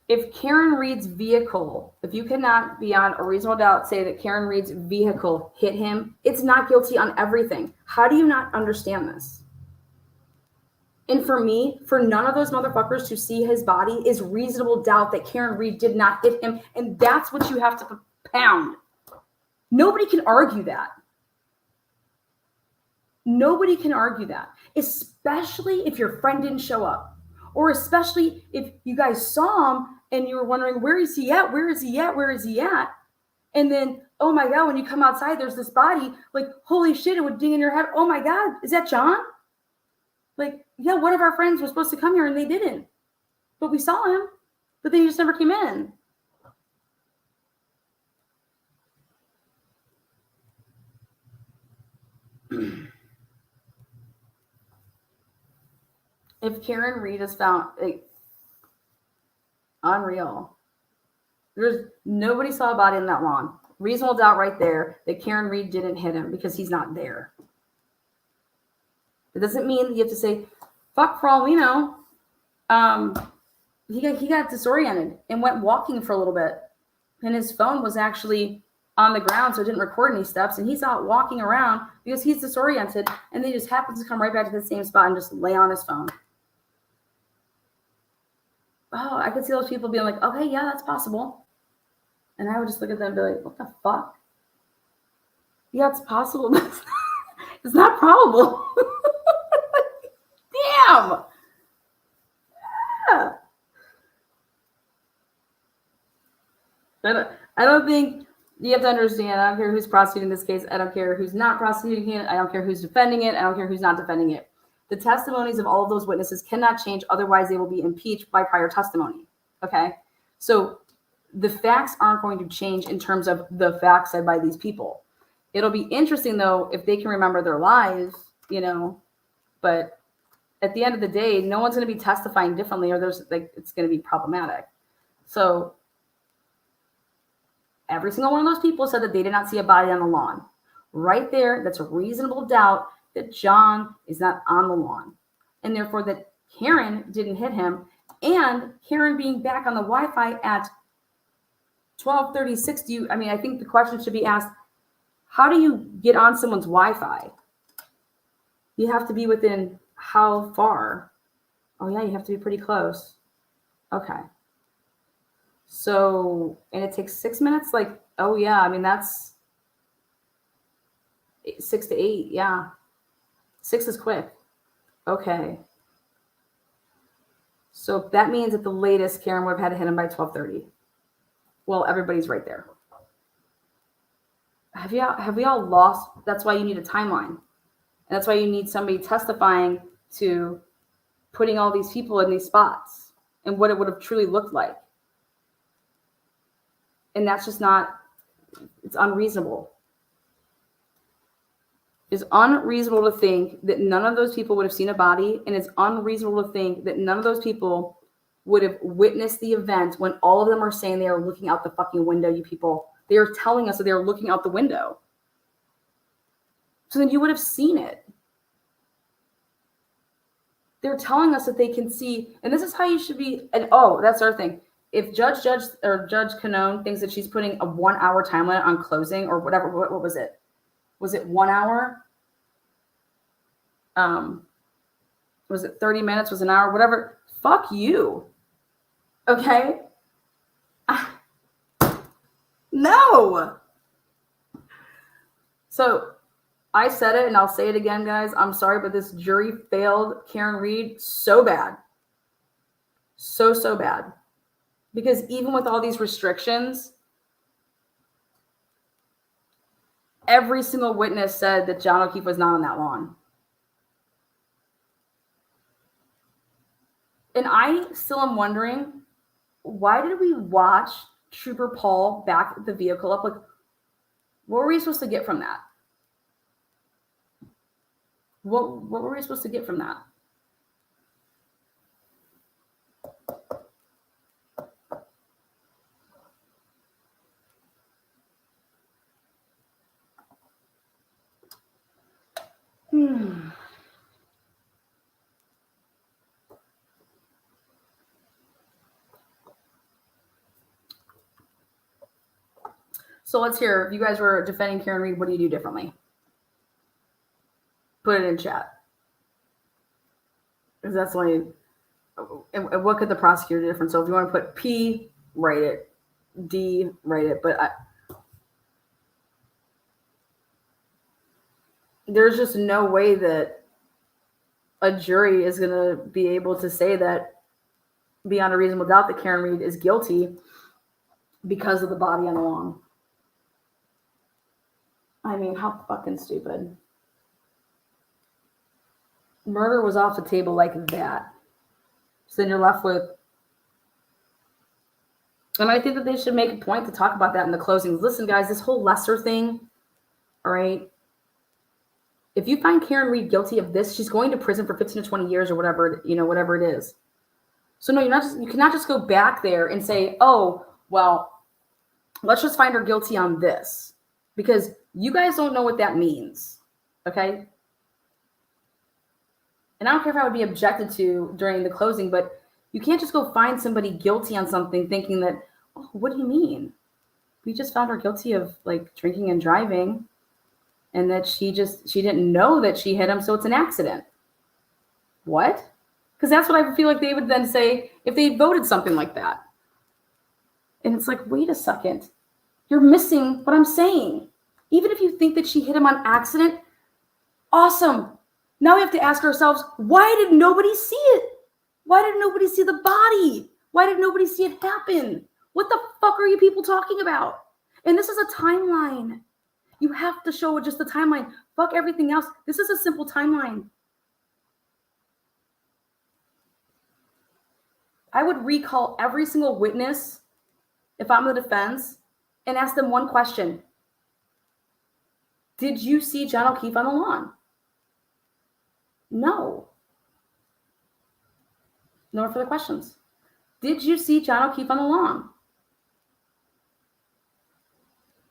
If Karen Reed's vehicle, if you cannot beyond a reasonable doubt say that Karen Reed's vehicle hit him, it's not guilty on everything. How do you not understand this? And for me, for none of those motherfuckers to see his body is reasonable doubt that Karen Reed did not hit him. And that's what you have to pound. Nobody can argue that. Nobody can argue that, especially if your friend didn't show up, or especially if you guys saw him and you were wondering, where is he at? Where is he at? Where is he at? And then, oh my God, when you come outside, there's this body, like, holy shit, it would ding in your head. Oh my God, is that John? Like, yeah, one of our friends was supposed to come here and they didn't. But we saw him, but they just never came in. If Karen Reed is found, like, unreal. Nobody saw a body in that lawn. Reasonable doubt right there that Karen Reed didn't hit him because he's not there. It doesn't mean that you have to say, fuck, for all we know. He got disoriented and went walking for a little bit. And his phone was actually on the ground, so it didn't record any steps. And he's out walking around because he's disoriented. And then he just happens to come right back to the same spot and just lay on his phone. Oh, I could see those people being like, okay, yeah, that's possible. And I would just look at them and be like, what the fuck? Yeah, it's possible, but it's not probable. Damn. Yeah. I don't think you have to understand. I don't care who's prosecuting this case. I don't care who's not prosecuting it. I don't care who's defending it. I don't care who's not defending it. The testimonies of all of those witnesses cannot change. Otherwise, they will be impeached by prior testimony. Okay? So the facts aren't going to change in terms of the facts said by these people. It'll be interesting, though, if they can remember their lives, you know. But at the end of the day, no one's going to be testifying differently, or it's going to be problematic. So every single one of those people said that they did not see a body on the lawn. Right there, that's a reasonable doubt that John is not on the lawn. And therefore that Karen didn't hit him. And Karen being back on the Wi-Fi at 12:36, I think the question should be asked, how do you get on someone's Wi-Fi? You have to be within how far? Oh yeah, you have to be pretty close. Okay. So, and it takes 6 minutes? Like, oh yeah, that's 6 to 8, yeah. 6 is quick. Okay. So that means at the latest, Karen would have had to hit him by 12:30. Well, everybody's right there. Have we all lost? That's why you need a timeline. And that's why you need somebody testifying to putting all these people in these spots and what it would have truly looked like. And that's just not, it's unreasonable. It's unreasonable to think that none of those people would have seen a body, and it's unreasonable to think that none of those people would have witnessed the event when all of them are saying they are looking out the fucking window, you people. They are telling us that they are looking out the window. So then you would have seen it. They're telling us that they can see, and this is how you should be, and oh, that's our thing. If Judge Canone thinks that she's putting a 1 hour time limit on closing or whatever, what was it? Was it 1 hour? Was it 30 minutes? Was it an hour? Whatever. Fuck you. Okay? No. So I said it and I'll say it again, guys. I'm sorry, but this jury failed Karen Reed so bad. So bad. Because even with all these restrictions, every single witness said that John O'Keefe was not on that lawn. And I still am wondering, why did we watch Trooper Paul back the vehicle up? Like, what were we supposed to get from that? What were we supposed to get from that? So let's hear, if you guys were defending Karen Reed, what do you do differently? Put it in chat. Because that's only, and what could the prosecutor do different? So if you want to put P, write it. D, write it. But there's just no way that a jury is going to be able to say that beyond a reasonable doubt that Karen Reed is guilty because of the body on the lawn. I mean, how fucking stupid. Murder was off the table like that. So then you're left with, and I think that they should make a point to talk about that in the closings. Listen, guys, this whole lesser thing, all right? If you find Karen Reed guilty of this, she's going to prison for 15 to 20 years or whatever, whatever it is. So no, you cannot just go back there and say, oh, well, let's just find her guilty on this, because you guys don't know what that means. Okay. And I don't care if I would be objected to during the closing, but you can't just go find somebody guilty on something thinking that, oh, what do you mean? We just found her guilty of like drinking and driving, and that she didn't know that she hit him, so it's an accident. What? Because that's what I feel like they would then say if they voted something like that. And it's like, wait a second. You're missing what I'm saying. Even if you think that she hit him on accident, awesome. Now we have to ask ourselves, why did nobody see it? Why did nobody see the body? Why did nobody see it happen? What the fuck are you people talking about? And this is a timeline. You have to show just the timeline. Fuck everything else. This is a simple timeline. I would recall every single witness if I'm the defense and ask them one question. Did you see John O'Keefe on the lawn? No. No further questions. Did you see John O'Keefe on the lawn?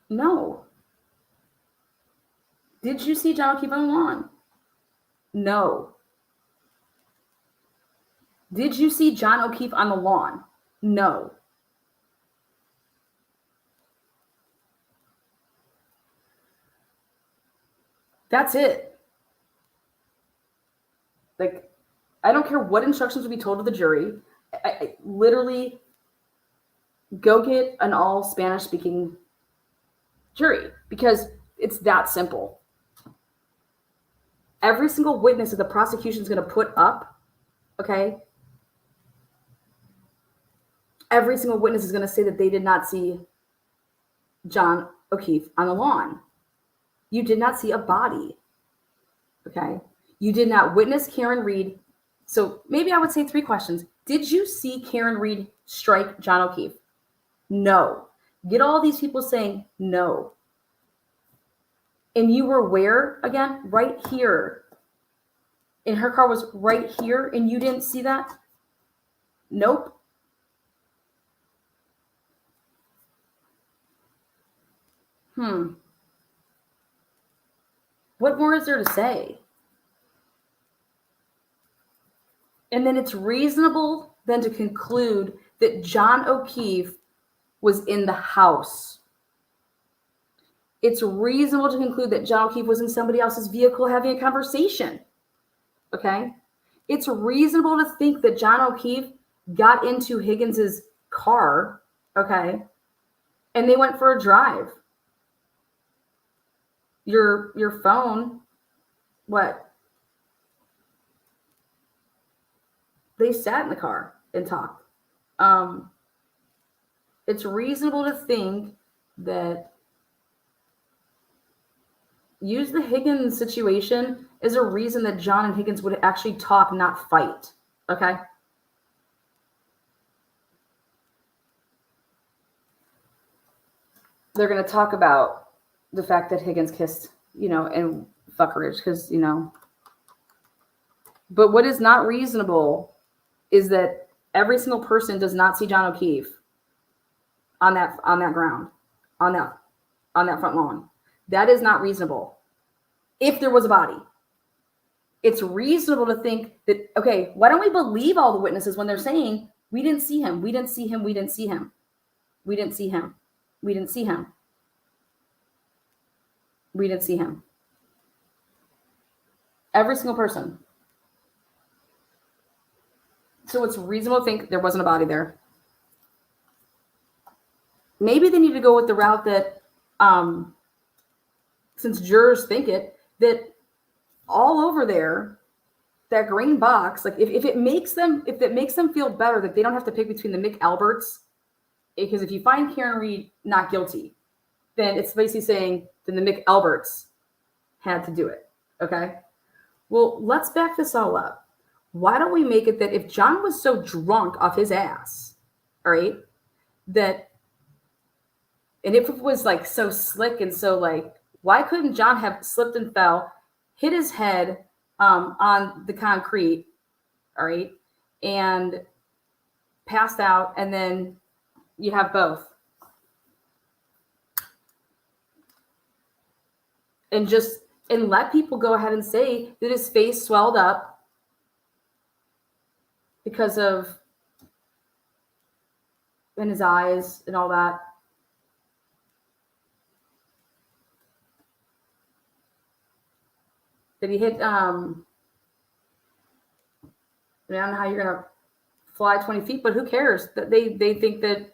No. Did you see John O'Keefe on the lawn? No. Did you see John O'Keefe on the lawn? No. That's it. Like, I don't care what instructions would be told to the jury. I literally go get an all Spanish speaking jury, because it's that simple. Every single witness that the prosecution is going to put up, okay, every single witness is going to say that they did not see John O'Keefe on the lawn. You did not see a body, okay? You did not witness Karen Reed. So maybe I would say 3 questions. Did you see Karen Reed strike John O'Keefe? No. Get all these people saying no. And you were where again? Right here. And her car was right here and you didn't see that? Nope. What more is there to say? And then it's reasonable then to conclude that John O'Keefe was in the house. It's reasonable to conclude that John O'Keefe was in somebody else's vehicle having a conversation. Okay? It's reasonable to think that John O'Keefe got into Higgins's car, okay, and they went for a drive. Your phone, what? They sat in the car and talked. It's reasonable to think that use the Higgins situation as a reason that John and Higgins would actually talk, not fight. Okay? They're going to talk about the fact that Higgins kissed, and fuckeridge, because, But what is not reasonable is that every single person does not see John O'Keefe on that ground, on that front lawn. That is not reasonable. If there was a body, it's reasonable to think that, okay, why don't we believe all the witnesses when they're saying, we didn't see him, we didn't see him, we didn't see him, we didn't see him, we didn't see him, we didn't see him. Every single person. So it's reasonable to think there wasn't a body there. Maybe they need to go with the route that, since jurors think it, that all over there, that green box, like if it makes them feel better that they don't have to pick between the McAlberts, because if you find Karen Reed not guilty, then it's basically saying then the McAlberts had to do it. Okay. Well, let's back this all up. Why don't we make it that if John was so drunk off his ass, all right, that, and if it was like so slick and so like, why couldn't John have slipped and fell, hit his head on the concrete, all right, and passed out, and then you have both. And let people go ahead and say that his face swelled up because of, in his eyes and all that. Did he hit, I don't know how you're going to fly 20 feet, but who cares? That they think that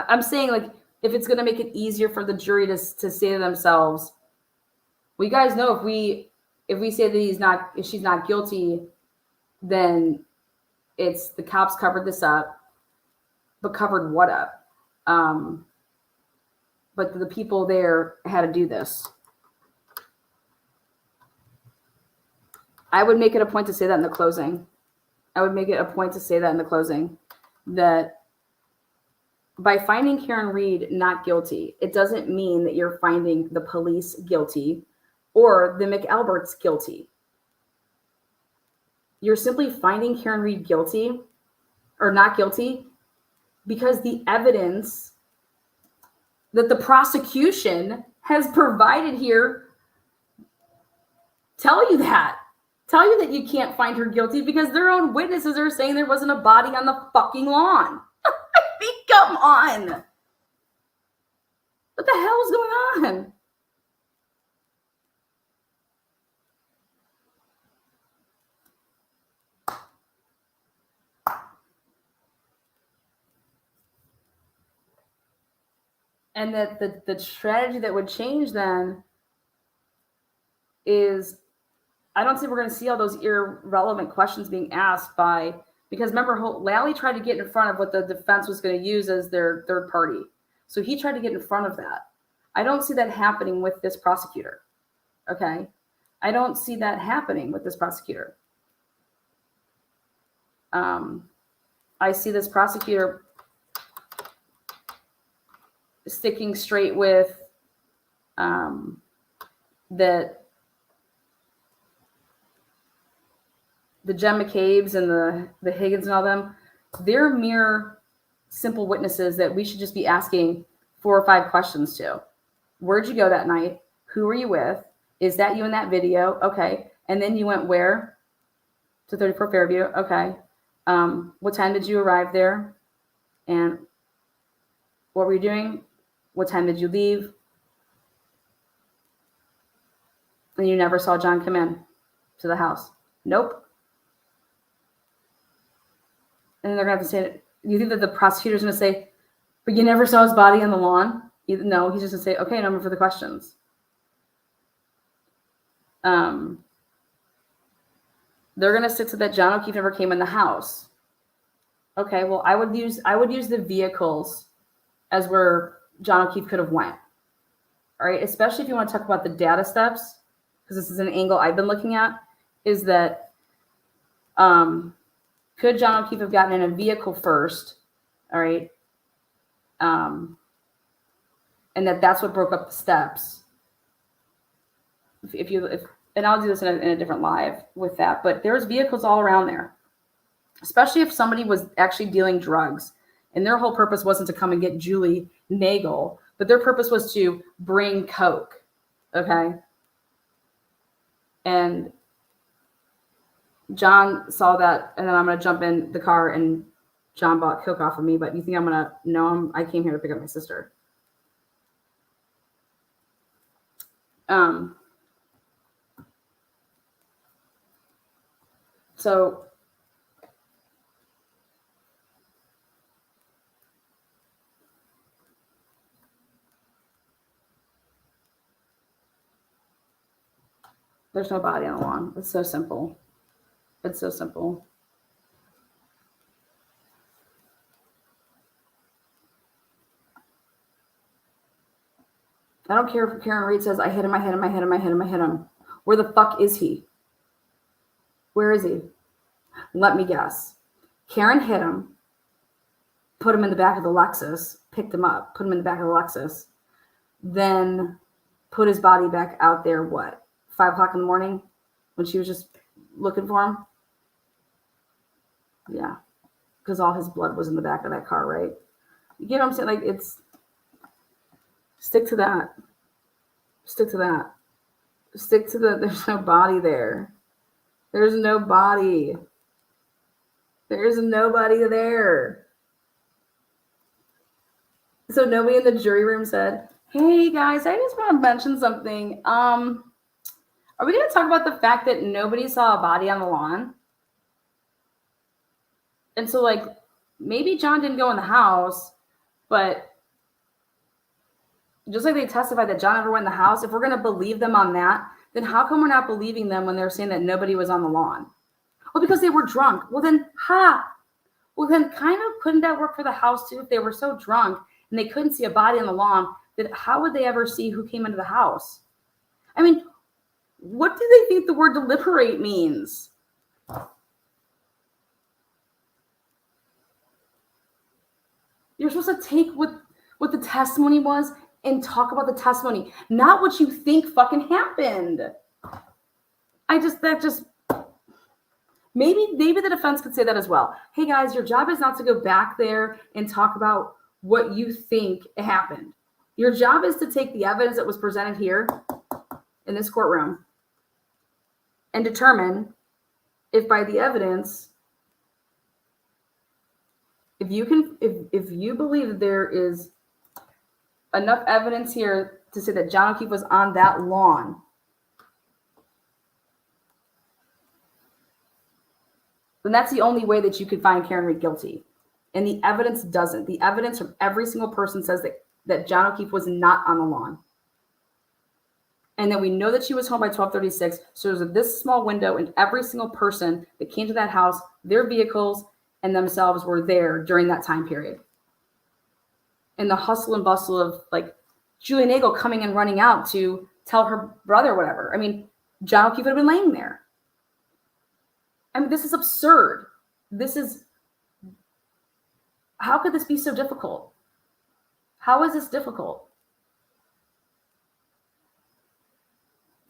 I'm saying, like, if it's going to make it easier for the jury to say to themselves, well, you guys know if we say that if she's not guilty, then it's the cops covered this up, but covered what up? But the people there had to do this. I would make it a point to say that in the closing. That by finding Karen Reed not guilty, it doesn't mean that you're finding the police guilty or the McAlberts guilty. You're simply finding Karen Reed guilty or not guilty because the evidence that the prosecution has provided here tell you that you can't find her guilty because their own witnesses are saying there wasn't a body on the fucking lawn. I mean, come on. What the hell is going on? And that the strategy that would change then is, I don't think we're going to see all those irrelevant questions being asked because remember, Lally tried to get in front of what the defense was going to use as their third party. So he tried to get in front of that. I don't see that happening with this prosecutor. Okay. I don't see that happening with this prosecutor. I see this prosecutor sticking straight with that the Jen McCabe's and the Higgins and all them, they're mere simple witnesses that we should just be asking 4 or 5 questions to. Where'd you go that night? Who were you with? Is that you in that video? Okay. And then you went where? To 34 Fairview. Okay. What time did you arrive there? And what were you doing? What time did you leave? And you never saw John come in to the house? Nope. And then they're going to have to say, you think that the prosecutor's going to say, but you never saw his body on the lawn? No, he's just going to say, okay, number for the questions. They're going to stick to that John O'Keefe never came in the house. Okay, well, I would use the vehicles as where John O'Keefe could have went. All right, especially if you want to talk about the data steps, because this is an angle I've been looking at, is that could John O'Keefe have gotten in a vehicle first? All right. And that's what broke up the steps. And I'll do this in a different live with that, but there's vehicles all around there, especially if somebody was actually dealing drugs and their whole purpose wasn't to come and get Julie Nagel, but their purpose was to bring coke. Okay. And John saw that, and then I'm going to jump in the car and John bought coke off of me, but you think I'm going to know I came here to pick up my sister. So There's no body on the lawn. It's so simple. It's so simple. I don't care if Karen Reed says, I hit him, I hit him, I hit him, I hit him, I hit him. Where the fuck is he? Where is he? Let me guess. Karen hit him, put him in the back of the Lexus, picked him up, put him in the back of the Lexus, then put his body back out there, what, 5 o'clock in the morning when she was just looking for him? Yeah, because all his blood was in the back of that car, right? You get what I'm saying? Like, it's, stick to that. Stick to that. Stick to the, there's no body there. There's no body. There's nobody there. So nobody in the jury room said, hey guys, I just want to mention something. Are we going to talk about the fact that nobody saw a body on the lawn? And so, like, maybe John didn't go in the house, but just like they testified that John never went in the house, if we're going to believe them on that, then how come we're not believing them when they're saying that nobody was on the lawn? Well, because they were drunk. Well, then, well, then kind of couldn't that work for the house too? If they were so drunk and they couldn't see a body on the lawn, then how would they ever see who came into the house? I mean, what do they think the word deliberate means? You're supposed to take what the testimony was and talk about the testimony, not what you think fucking happened. Maybe the defense could say that as well. Hey guys, your job is not to go back there and talk about what you think happened. Your job is to take the evidence that was presented here in this courtroom and determine if by the evidence, if you believe that there is enough evidence here to say that John O'Keefe was on that lawn, then that's the only way that you could find Karen Reed guilty. And the evidence doesn't. The evidence from every single person says that John O'Keefe was not on the lawn. And then we know that she was home by 12:36. So there's this small window, and every single person that came to that house, their vehicles and themselves were there during that time period. And the hustle and bustle of, like, Julie Nagel coming and running out to tell her brother whatever. I mean, John O'Keefe would have been laying there. I mean, this is absurd. How could this be so difficult? How is this difficult?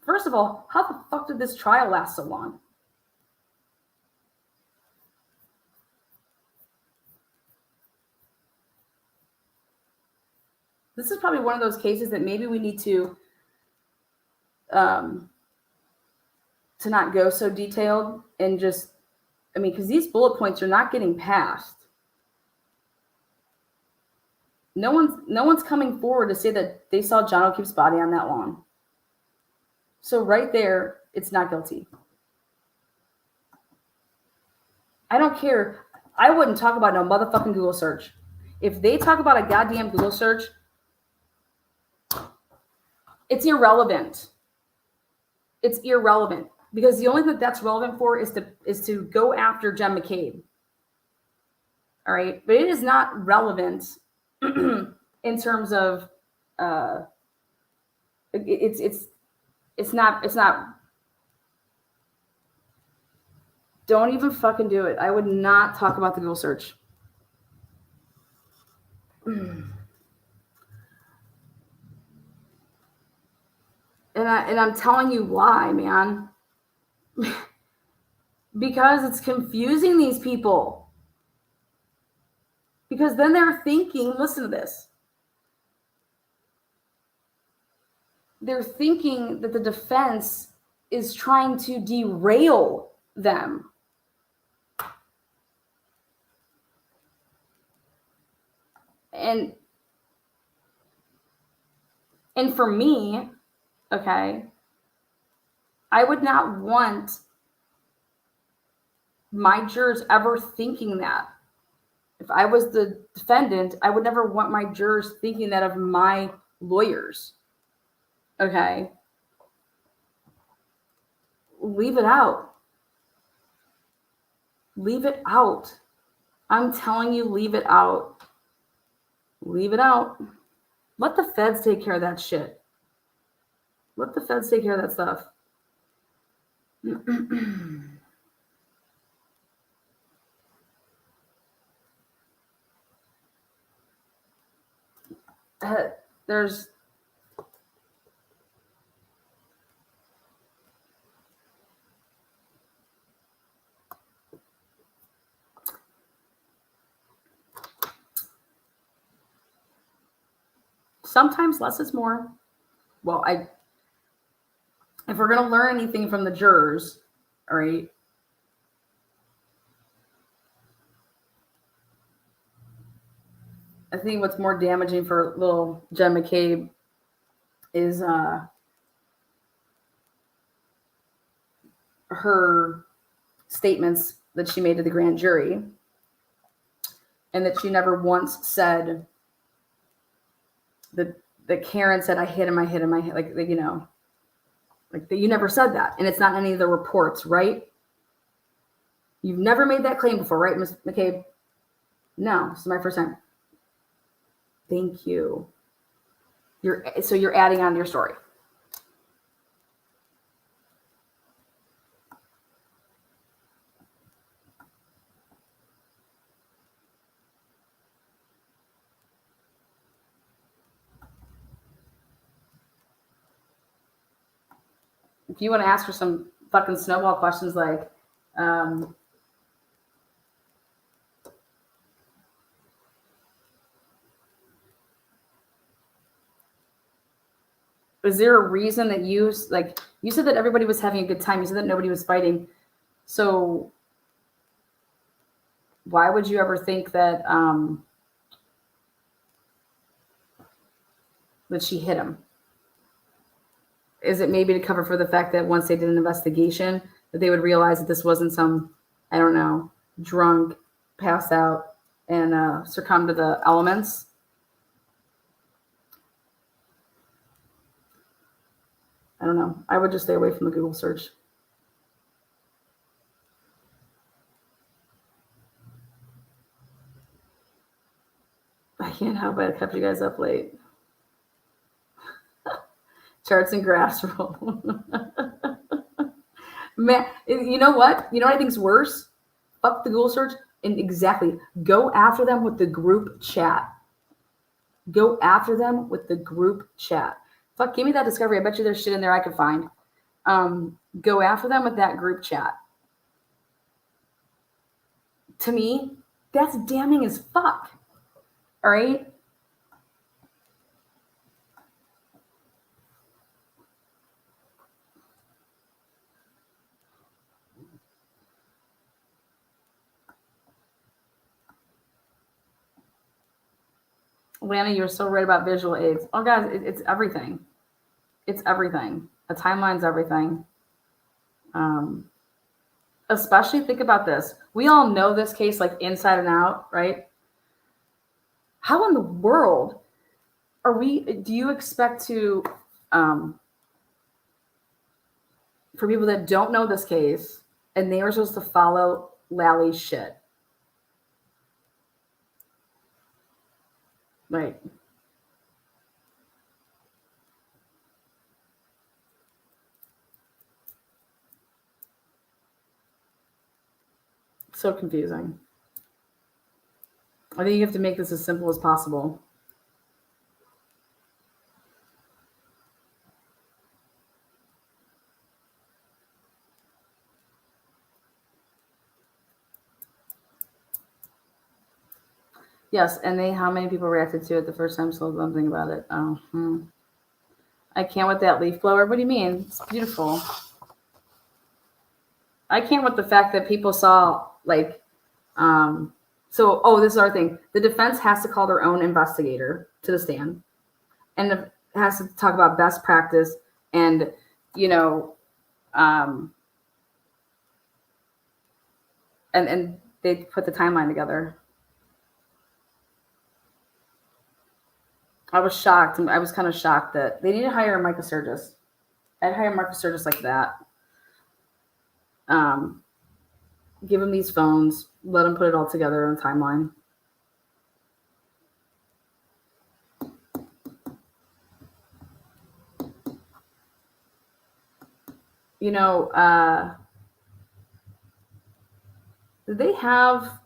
First of all, how the fuck did this trial last so long? This is probably one of those cases that maybe we need to not go so detailed and just, I mean, because these bullet points are not getting passed. No one's coming forward to say that they saw John O'Keefe's body on that lawn. So right there, it's not guilty. I don't care. I wouldn't talk about no motherfucking Google search. If they talk about a goddamn Google search, it's irrelevant. It's irrelevant because the only thing that's relevant for is to go after Jen McCabe. All right, but it is not relevant in terms of it's not. Don't even fucking do it. I would not talk about the Google search. And I'm telling you why, man. Because it's confusing these people. Because then they're thinking, listen to this. They're thinking that the defense is trying to derail them. And for me, okay, I would not want my jurors ever thinking that. If I was the defendant, I would never want my jurors thinking that of my lawyers. Okay. leave it out. Leave it out. I'm telling you, leave it out. Leave it out. Let the feds take care of that shit. Let the feds take care of that stuff. There's sometimes less is more. Well, if we're going to learn anything from the jurors, all right, I think what's more damaging for little Jen McCabe is her statements that she made to the grand jury, and that she never once said that Karen said, I hit him, like you know, like that. You never said that, and it's not any of the reports, right? You've never made that claim before, right, Ms. McCabe? No, this is my first time. Thank you. So you're adding on to your story. If you want to ask her some fucking snowball questions like, is there a reason that you said that everybody was having a good time? You said that nobody was fighting. So why would you ever think that that she hit him? Is it maybe to cover for the fact that once they did an investigation, that they would realize that this wasn't some, I don't know, drunk, passed out, and succumbed to the elements? I don't know. I would just stay away from the Google search. I can't help it. I kept you guys up late. Charts and graphs roll. Man, you know what? You know what I think's worse? Fuck the Google search and exactly go after them with the group chat. Go after them with the group chat. Fuck, give me that discovery. I bet you there's shit in there I could find. Go after them with that group chat. To me, that's damning as fuck. All right? Lana, you're so right about visual aids. Oh, guys, it's everything. It's everything. A timeline's everything. Especially think about this. We all know this case like inside and out, right? How in the world do you expect to, for people that don't know this case and they were supposed to follow Lally's shit? Right. So confusing. I think you have to make this as simple as possible. Yes, and how many people reacted to it the first time saw something about it? I can't with that leaf blower. What do you mean? It's beautiful. I can't with the fact that people saw like, this is our thing. The defense has to call their own investigator to the stand, and it has to talk about best practice and, you know, and they put the timeline together. I was shocked. I was kind of shocked that they need to hire a microsurgeon. I'd hire a microsurgeon like that. Give them these phones, let them put it all together in a timeline. You know, did they have,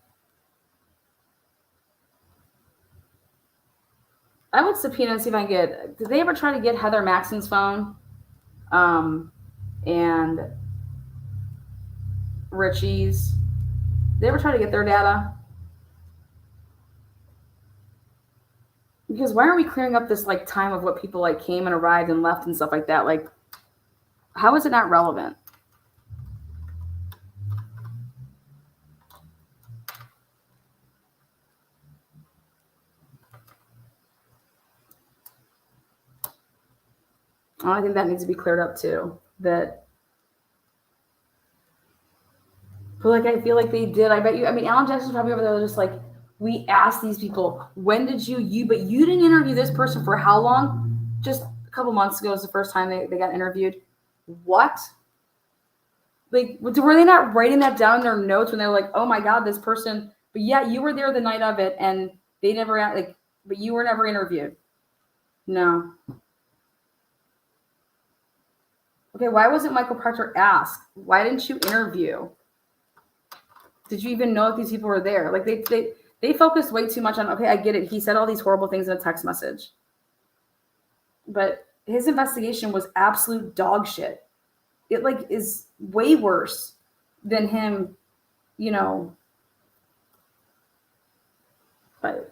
I would subpoena and see if I can get, did they ever try to get Heather Maxon's phone? And Richie's? Did they ever try to get their data? Because why aren't we clearing up this like time of what people like came and arrived and left and stuff like that? Like, how is it not relevant? I think that needs to be cleared up too. But like, I feel like they did. I bet you. I mean, Alan Jackson's probably over there just like, we asked these people, when did but you didn't interview this person for how long? Just a couple months ago was the first time they got interviewed. What? Like, were they not writing that down in their notes when they were like, oh my God, this person, but yeah, you were there the night of it and they never, like, but you were never interviewed. No. Okay, why wasn't Michael Proctor asked? Why didn't you interview? Did you even know if these people were there? Like, they focused way too much on, okay, I get it. He said all these horrible things in a text message. But his investigation was absolute dog shit. It, like, is way worse than him, you know. But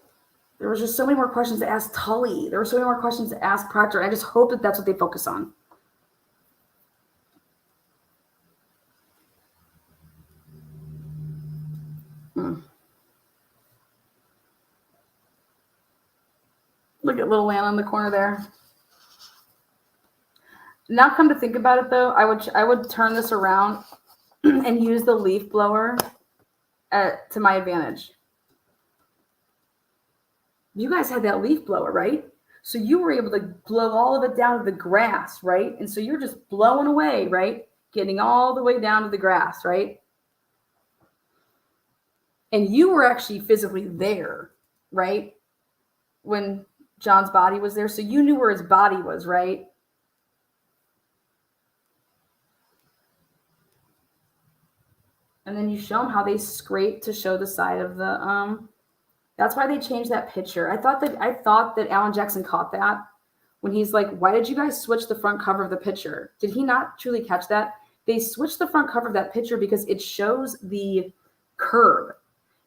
there was just so many more questions to ask Tully. There were so many more questions to ask Proctor. I just hope that that's what they focus on. Look at little Lana in the corner there. Now, come to think about it, though, I would turn this around and use the leaf blower to my advantage. You guys had that leaf blower, right? So you were able to blow all of it down to the grass, right? And so you're just blowing away, right? Getting all the way down to the grass, right? And you were actually physically there, right? When John's body was there. So you knew where his body was, right? And then you show them how they scrape to show the side of the, that's why they changed that picture. I thought that Alan Jackson caught that when he's like, why did you guys switch the front cover of the picture? Did he not truly catch that? They switched the front cover of that picture because it shows the curb.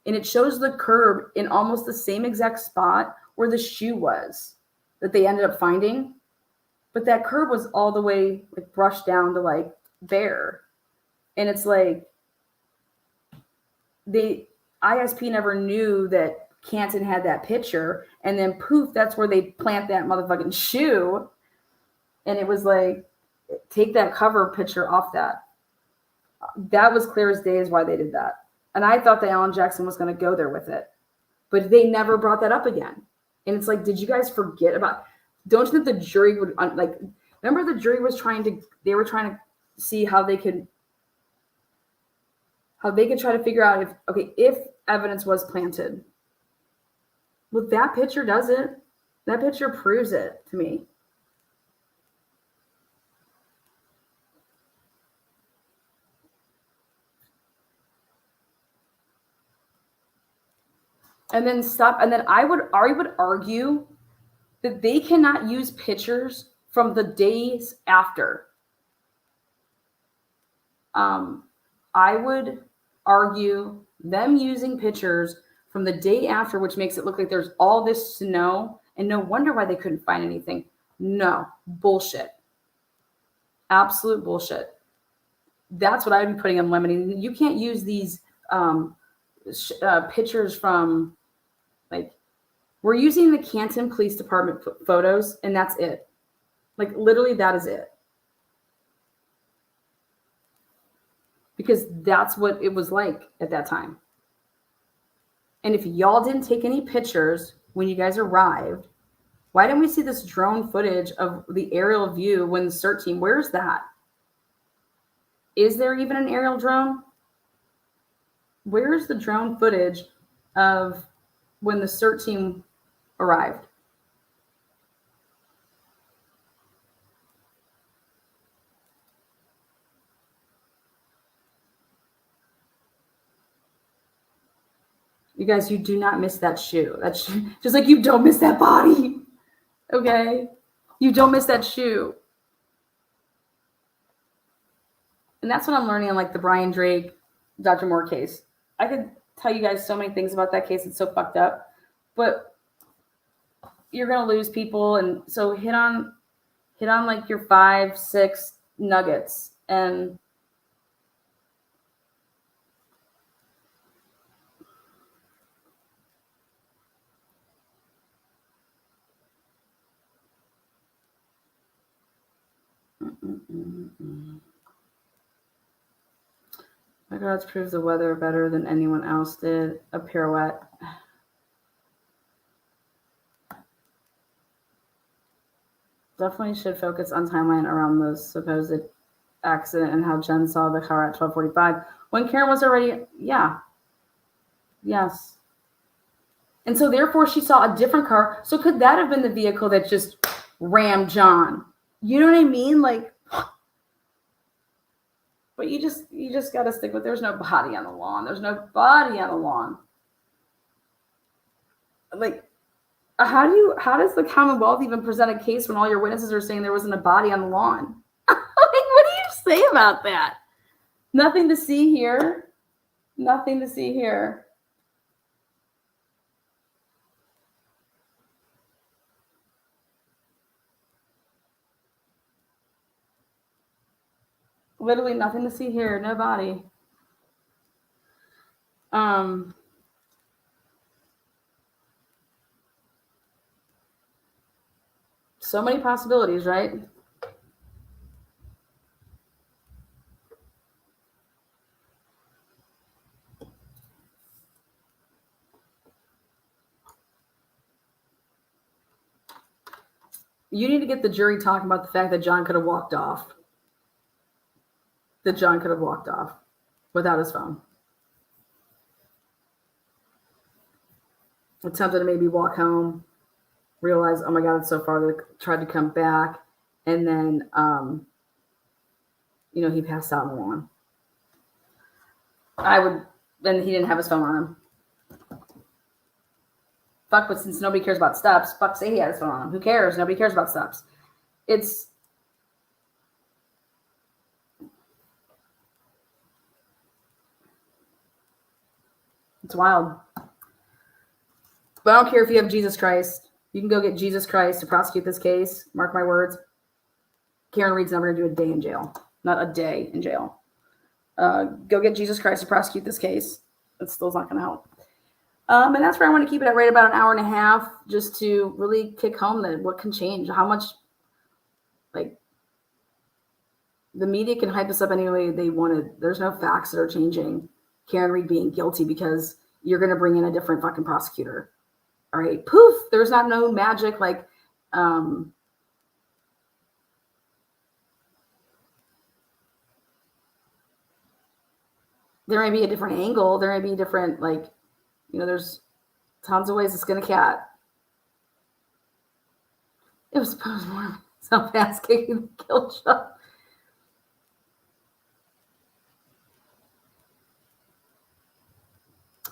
And it shows the curb in almost the same exact spot where the shoe was that they ended up finding. But that curb was all the way like brushed down to like there. And it's like, the ISP never knew that Canton had that picture, and then poof, that's where they plant that motherfucking shoe. And it was like, take that cover picture off that. That was clear as day as why they did that. And I thought that Alan Jackson was going to go there with it, but they never brought that up again. And it's like, did you guys forget about? Don't you think the jury would like? Remember, the jury was they were trying to see how they could try to figure out if evidence was planted. Well, that picture does it. That picture proves it to me. And then I would argue that they cannot use pictures from the days after. I would argue them using pictures from the day after, which makes it look like there's all this snow, and no wonder why they couldn't find anything. No, bullshit. Absolute bullshit. That's what I would be putting in limine. You can't use these pictures from, like, we're using the Canton Police Department photos, and that's it. Like, literally, that is it. Because that's what it was like at that time. And if y'all didn't take any pictures when you guys arrived, why didn't we see this drone footage of the aerial view when the CERT team, where's that? is there even an aerial drone? Where's the drone footage of when the CERT team arrived? You guys, you do not miss that shoe. That's just like you don't miss that body. Okay? You don't miss that shoe. And that's what I'm learning in like the Brian Drake, Dr. Moore case. I could tell you guys so many things about that case. It's so fucked up. But you're going to lose people. And so hit on like your 5, 6 nuggets. And my God, proves the weather better than anyone else did. A pirouette. Definitely should focus on timeline around the supposed accident and how Jen saw the car at 12:45 when Karen was already, yes. And so therefore she saw a different car. So could that have been the vehicle that just rammed John? You know what I mean? Like, but you just got to stick with, there's no body on the lawn. There's no body on the lawn. Like, how does the Commonwealth even present a case when all your witnesses are saying there wasn't a body on the lawn? Like, what do you say about that? Nothing to see here. Nothing to see here. Literally nothing to see here. No body. So many possibilities, right? You need to get the jury talking about the fact that John could have walked off. That John could have walked off without his phone. Attempted to maybe walk home, realize, oh my God, it's so far. They tried to come back, and then, he passed out on the lawn. Then he didn't have his phone on him. Fuck, but since nobody cares about steps, fuck, say he had his phone on him. Who cares? Nobody cares about steps. It's wild. But I don't care if you have Jesus Christ. You can go get Jesus Christ to prosecute this case. Mark my words. Karen Reed's never going to do a day in jail. Not a day in jail. Go get Jesus Christ to prosecute this case. It still's not going to help. And that's where I want to keep it at right about an hour and a half, just to really kick home that what can change. How much, like, the media can hype this up any way they wanted. There's no facts that are changing Karen Reed being guilty because you're going to bring in a different fucking prosecutor. All right, poof, there's not no magic like there may be a different angle, there may be different, like, there's tons of ways to skin a cat. It was post-mortem self-ass kicking the kill shot.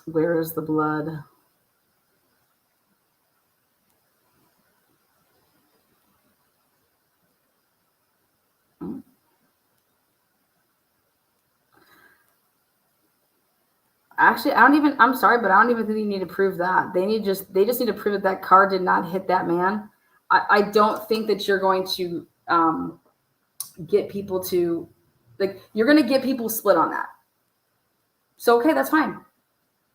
Where is the blood? Actually, I'm sorry, but I don't even think you need to prove that. They just need to prove that car did not hit that man. I don't think that you're going to get people to, like, you're going to get people split on that. So, okay, that's fine.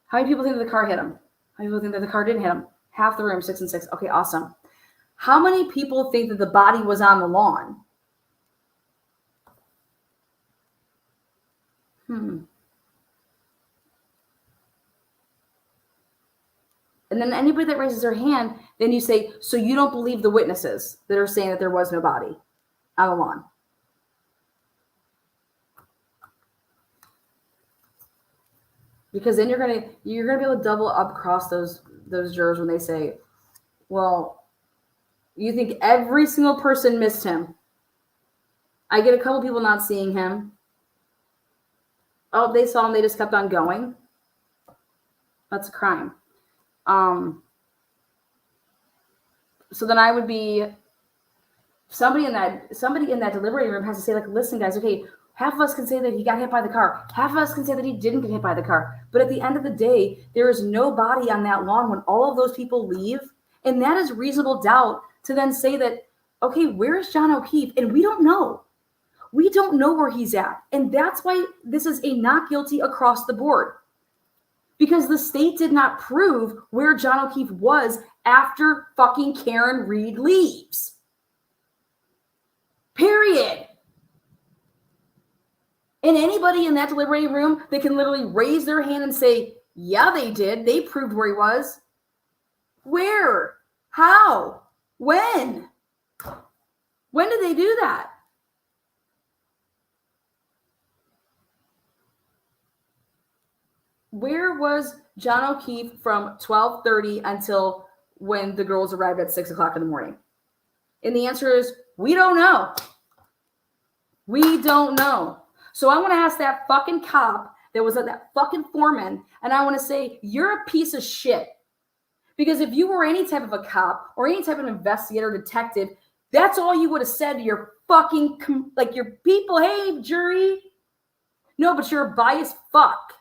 How many people think that the car hit him? How many people think that the car didn't hit him? Half the room, 6 and 6. Okay, awesome. How many people think that the body was on the lawn? And then anybody that raises their hand, then you say, so you don't believe the witnesses that are saying that there was no body on the lawn? Because then you're gonna be able to double up across those jurors when they say, well, you think every single person missed him. I get a couple people not seeing him. Oh, they saw him, they just kept on going. That's a crime. So then I would be somebody in that deliberating room has to say, like, listen, guys, okay, half of us can say that he got hit by the car. Half of us can say that he didn't get hit by the car. But at the end of the day, there is no body on that lawn when all of those people leave. And that is reasonable doubt to then say that, okay, where's John O'Keefe? And we don't know. We don't know where he's at. And that's why this is a not guilty across the board. Because the state did not prove where John O'Keefe was after fucking Karen Reed leaves. Period. And anybody in that deliberating room, they can literally raise their hand and say, yeah, they did. They proved where he was. Where? How? When? When did they do that? Where was John O'Keefe from 12:30 until when the girls arrived at 6 o'clock in the morning? And the answer is, we don't know. We don't know. So I want to ask that fucking cop that was at that fucking foreman, and I want to say, you're a piece of shit. Because if you were any type of a cop or any type of investigator, detective, that's all you would have said to your fucking, like, your people, hey, jury. No, but you're a biased fuck.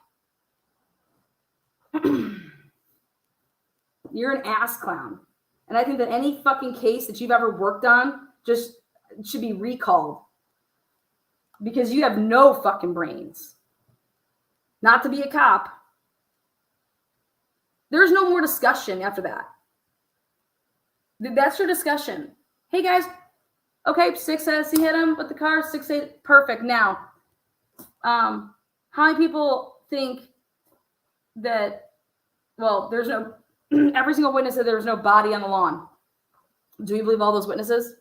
You're an ass clown. And I think that any fucking case that you've ever worked on just should be recalled. Because you have no fucking brains. Not to be a cop. There's no more discussion after that. That's your discussion. Hey guys, okay, 6 says he hit him with the car, 6 8, perfect. Now, how many people think that, well, there's no, every single witness said there was no body on the lawn? Do you believe all those witnesses?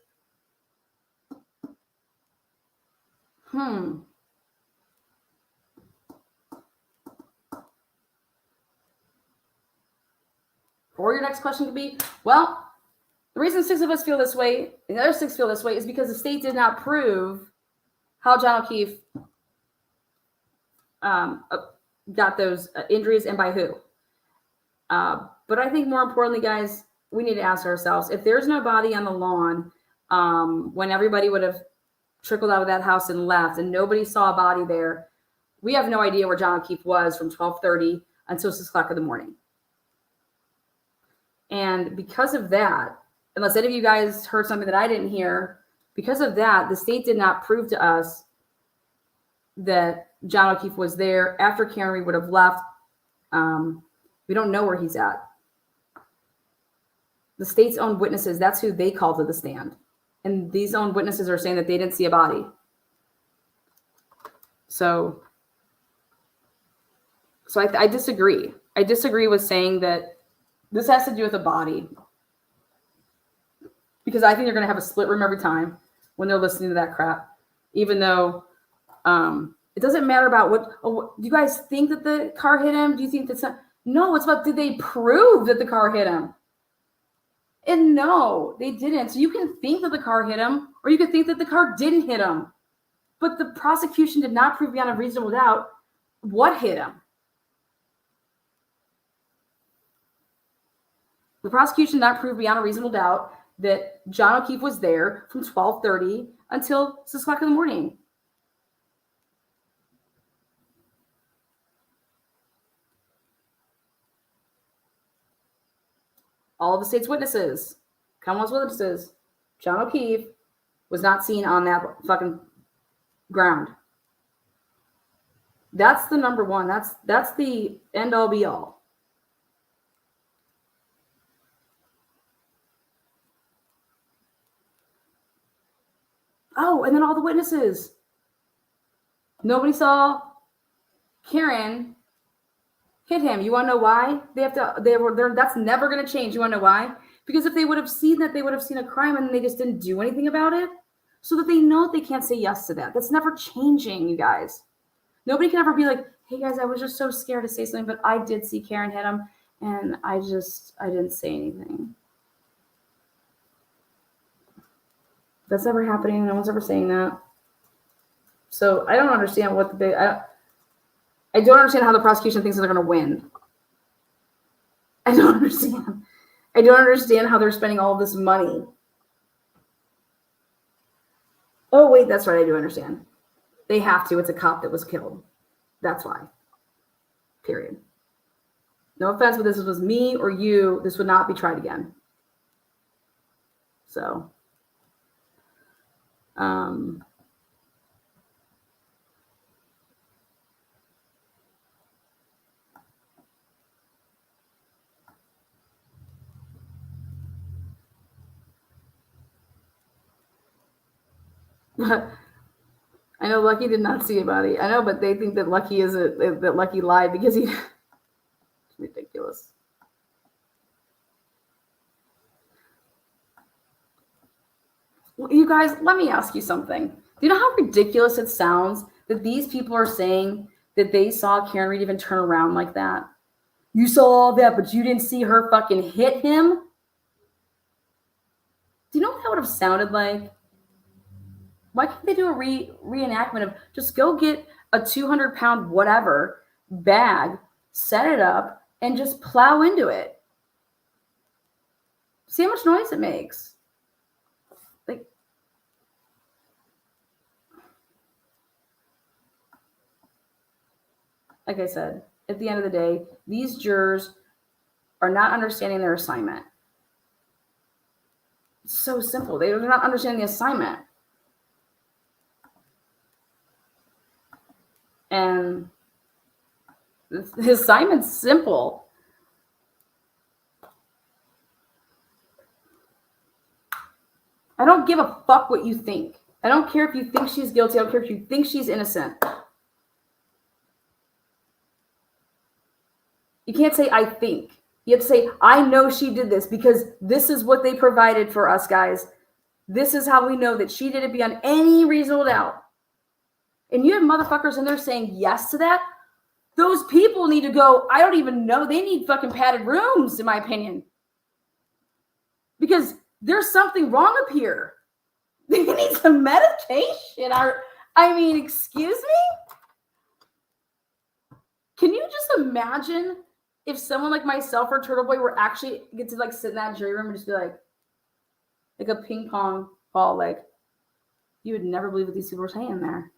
Or your next question could be, well, the reason 6 of us feel this way, and the other 6 feel this way, is because the state did not prove how John O'Keefe got those injuries and by who. But I think more importantly, guys, we need to ask ourselves, if there's no body on the lawn when everybody would have trickled out of that house and left and nobody saw a body there, we have no idea where John O'Keefe was from 12:30 until 6 o'clock in the morning. And because of that, unless any of you guys heard something that I didn't hear, because of that, the state did not prove to us that John O'Keefe was there after Karen Reed would have left. We don't know where he's at. The state's own witnesses, that's who they called to the stand. And these own witnesses are saying that they didn't see a body. So I disagree. I disagree with saying that this has to do with a body. Because I think they're going to have a split room every time when they're listening to that crap. Even though it doesn't matter about what do you guys think that the car hit him? Do you think that's not? No, it's about, did they prove that the car hit him? And no, they didn't. So you can think that the car hit him, or you can think that the car didn't hit him. But the prosecution did not prove beyond a reasonable doubt what hit him. The prosecution did not prove beyond a reasonable doubt that John O'Keefe was there from 12:30 until 6 o'clock in the morning. All of the state's witnesses, Commonwealth's witnesses, John O'Keefe was not seen on that fucking ground. That's the number one. That's the end all be all. Oh, and then all the witnesses. Nobody saw Karen hit him. You want to know why? That's never going to change. You want to know why? Because if they would have seen that, they would have seen a crime and they just didn't do anything about it, so that they know they can't say yes to that. That's never changing, you guys. Nobody can ever be like, hey guys, I was just so scared to say something, but I did see Karen hit him, and I didn't say anything. That's never happening. No one's ever saying that. So I don't understand what I don't understand how the prosecution thinks they're going to win. I don't understand. I don't understand how they're spending all of this money. Oh, wait, that's right. I do understand. They have to. It's a cop that was killed. That's why. Period. No offense, but this was me or you. This would not be tried again. So, I know Lucky did not see a body. I know, but they think that Lucky that Lucky lied because he. It's ridiculous. Well, you guys, let me ask you something. Do you know how ridiculous it sounds that these people are saying that they saw Karen Reed even turn around like that? You saw all that, but you didn't see her fucking hit him? Do you know what that would have sounded like? Why can't they do a reenactment of just go get a 200-pound whatever bag, set it up, and just plow into it? See how much noise it makes. Like I said, at the end of the day, these jurors are not understanding their assignment. It's so simple. They're not understanding the assignment. And the assignment's simple. I don't give a fuck what you think. I don't care if you think she's guilty. I don't care if you think she's innocent. You can't say, I think. You have to say, I know she did this because this is what they provided for us, guys. This is how we know that she did it beyond any reasonable doubt. And you have motherfuckers in there saying yes to that? Those people need to go, I don't even know. They need fucking padded rooms, in my opinion. Because there's something wrong up here. They need some medication. I mean, excuse me? Can you just imagine if someone like myself or Turtle Boy were actually get to like sit in that jury room and just be like a ping pong ball, like you would never believe what these people were saying there.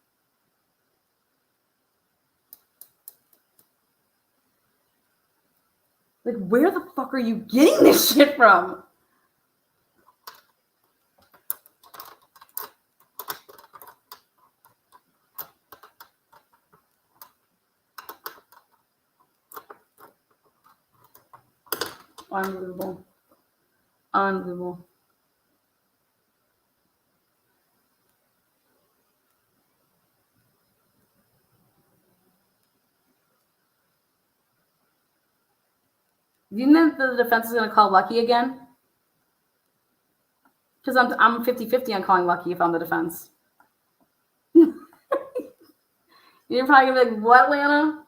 Like, where the fuck are you getting this shit from? Unbelievable. Unbelievable. Do you think the defense is going to call Lucky again? Because I'm 50-50 on calling Lucky if I'm the defense. You're probably going to be like, what, Lana?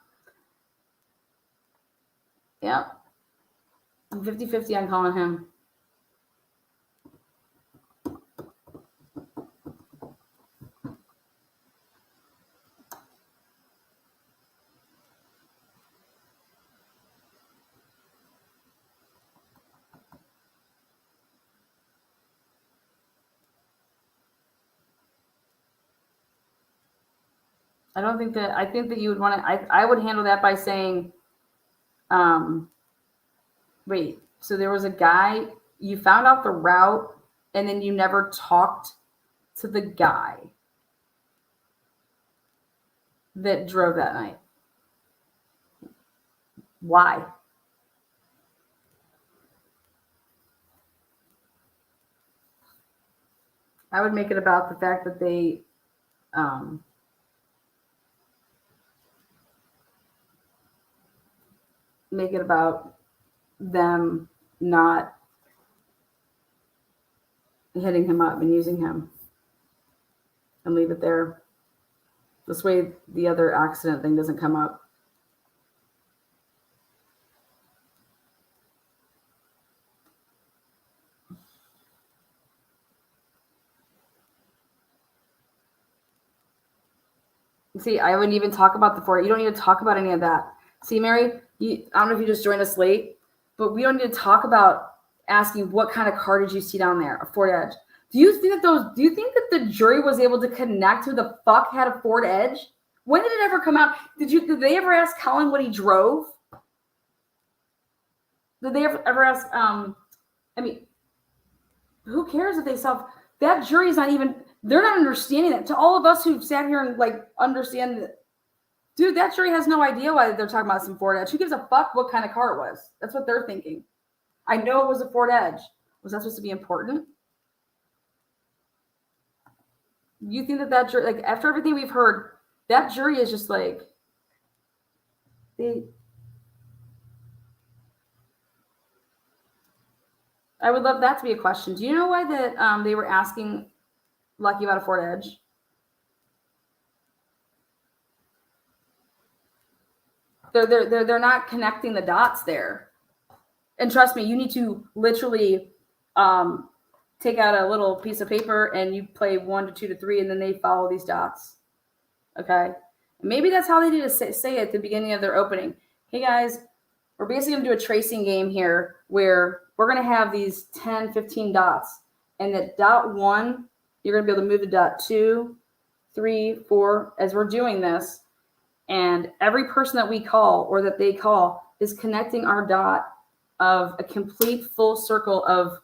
Yep. I'm 50-50 on calling him. I think that you would want to, I would handle that by saying, wait, so there was a guy, you found out the route and then you never talked to the guy that drove that night. Why? I would make it about the fact that they, make it about them not hitting him up and using him and leave it there. This way the other accident thing doesn't come up. See, I wouldn't even talk about the Ford. You don't need to talk about any of that. See, Mary, I don't know if you just joined us late, but we don't need to talk about asking what kind of car did you see down there, a Ford Edge. Do you think that the jury was able to connect who the fuck had a Ford Edge? When did it ever come out? Did they ever ask Colin what he drove? Did they ever ask, I mean, who cares if they saw that jury is not even, they're not understanding that. To all of us who've sat here and like understand that, dude, that jury has no idea why they're talking about some Ford Edge. Who gives a fuck what kind of car it was? That's what they're thinking. I know it was a Ford Edge. Was that supposed to be important? You think that jury, like after everything we've heard, that jury is just like, I would love that to be a question. Do you know why that they were asking Lucky about a Ford Edge? They're not connecting the dots there. And trust me, you need to literally take out a little piece of paper and you play 1 to 2 to 3, and then they follow these dots. Okay? And maybe that's how they need to say at the beginning of their opening. Hey guys, we're basically going to do a tracing game here where we're going to have these 10, 15 dots. And at dot 1, you're going to be able to move to dot 2, 3, 4 as we're doing this. And every person that we call or that they call is connecting our dot of a complete full circle of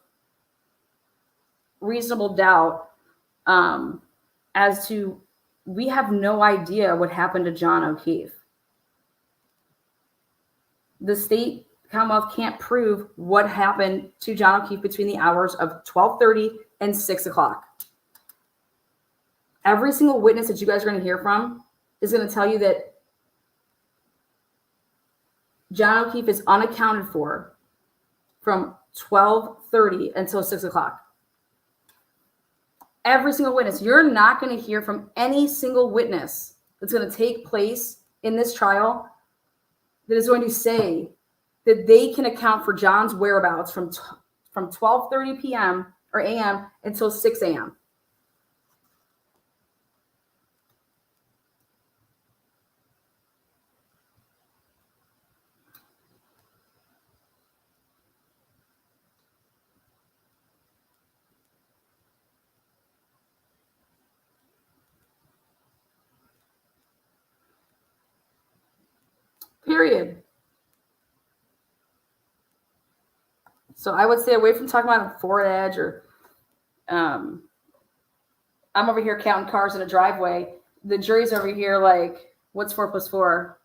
reasonable doubt as to we have no idea what happened to John O'Keefe. The state Commonwealth can't prove what happened to John O'Keefe between the hours of 12:30 and 6 o'clock. Every single witness that you guys are going to hear from is going to tell you that John O'Keefe is unaccounted for from 12:30 until 6 o'clock. Every single witness. You're not going to hear from any single witness that's going to take place in this trial that is going to say that they can account for John's whereabouts from 12:30 p.m. or a.m. until 6 a.m. Period. So I would stay away from talking about a Ford Edge or I'm over here counting cars in a driveway. The jury's over here like, what's 4 plus 4?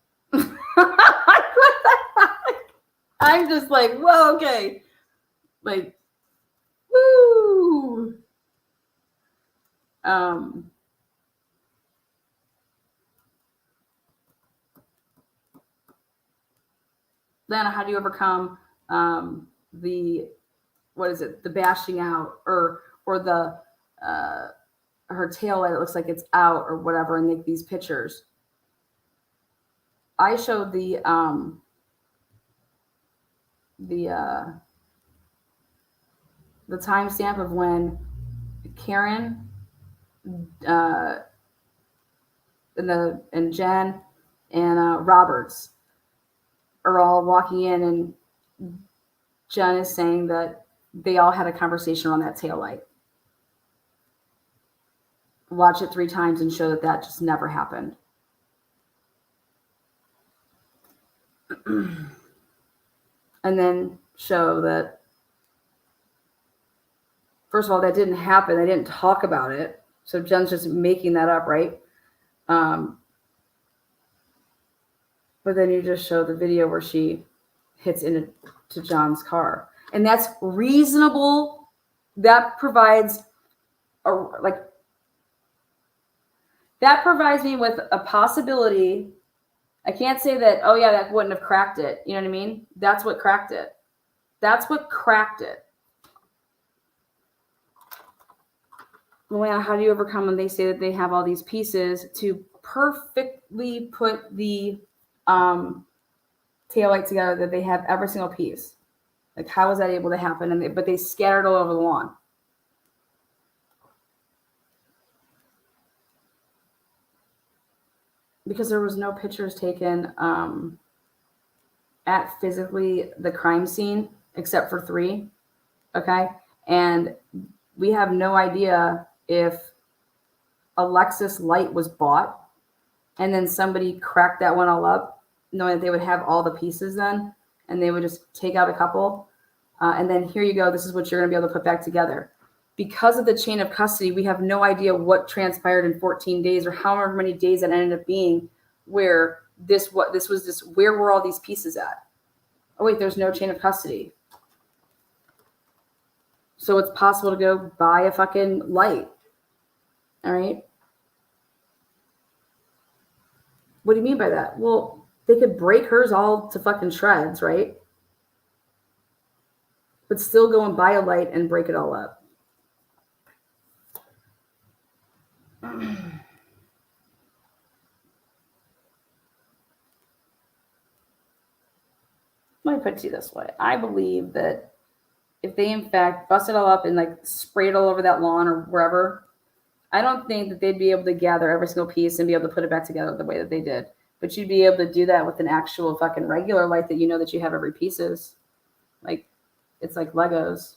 I'm just like, whoa, okay. Like, woo. Then how do you overcome the bashing out or the her tail light, it looks like it's out or whatever, and make these pictures. I showed the timestamp of when Karen and Jen and Roberts are all walking in, and Jen is saying that they all had a conversation around that taillight. Watch it 3 times and show that just never happened. And then show that, first of all, that didn't happen. They didn't talk about it. So Jen's just making that up, right? But then you just show the video where she hits into John's car. And that's reasonable. That provides that provides me with a possibility. I can't say that, oh yeah, that wouldn't have cracked it. You know what I mean? That's what cracked it. That's what cracked it. Luana, how do you overcome when they say that they have all these pieces to perfectly put the taillight together, that they have every single piece? Like, how is that able to happen? But they scattered all over the lawn. because there was no pictures taken at physically the crime scene except for 3. Okay. And we have no idea if a Lexus light was bought and then somebody cracked that one all up, knowing that they would have all the pieces then, and they would just take out a couple. And then here you go. This is what you're going to be able to put back together. Because of the chain of custody, we have no idea what transpired in 14 days or however many days it ended up being where where were all these pieces at? Oh, wait, there's no chain of custody. So it's possible to go buy a fucking light. All right. What do you mean by that? Well, they could break hers all to fucking shreds, right? But still go and buy a light and break it all up. Let me put it to you this way. I believe that if they in fact bust it all up and like spray it all over that lawn or wherever, I don't think that they'd be able to gather every single piece and be able to put it back together the way that they did. But you'd be able to do that with an actual fucking regular light that you know that you have every pieces. Like, it's like Legos.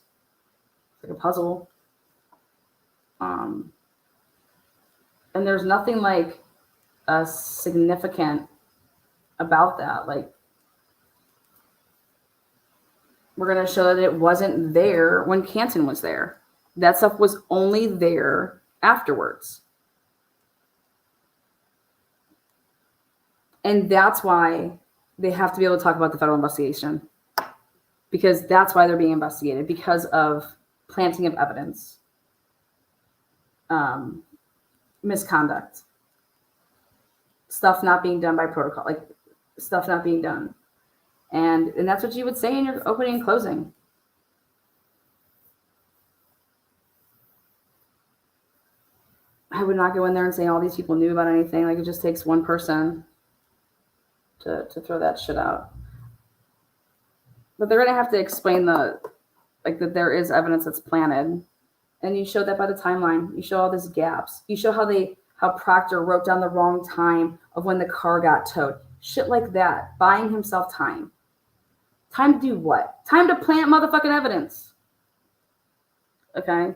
It's like a puzzle. And there's nothing like significant about that. Like, we're going to show that it wasn't there when Canton was there. That stuff was only there afterwards. And that's why they have to be able to talk about the federal investigation. Because that's why they're being investigated, because of planting of evidence, misconduct, stuff not being done by protocol, like stuff not being done. And that's what you would say in your opening and closing. I would not go in there and say all these people knew about anything. Like, it just takes one person to throw that shit out. But they're going to have to explain that there is evidence that's planted. And you show that by the timeline. You show all these gaps. You show how Proctor wrote down the wrong time of when the car got towed. Shit like that. Buying himself time. Time to do what? Time to plant motherfucking evidence. Okay?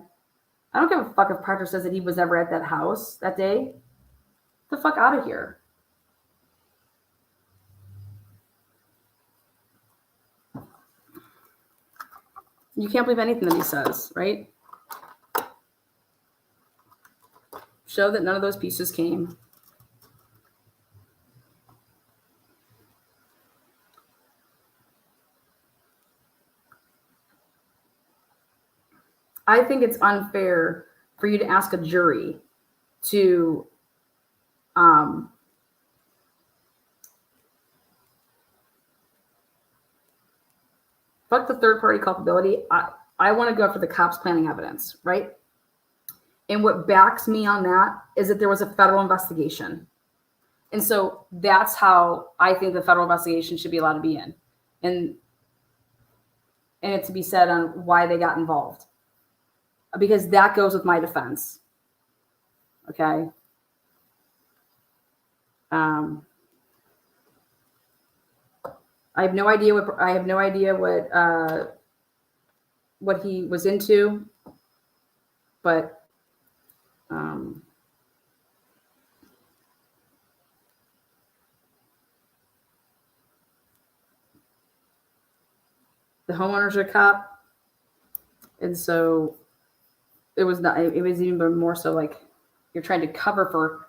I don't give a fuck if Proctor says that he was never at that house that day. Get the fuck out of here. You can't believe anything that he says, right? Show that none of those pieces came. I think it's unfair for you to ask a jury to fuck the third party culpability. I want to go after the cops planting evidence, right? And what backs me on that is that there was a federal investigation. And so that's how I think the federal investigation should be allowed to be in. And it to be said on why they got involved. Because that goes with my defense. Okay. I have no idea what he was into, but the homeowner's a cop, and so it was even more so like you're trying to cover for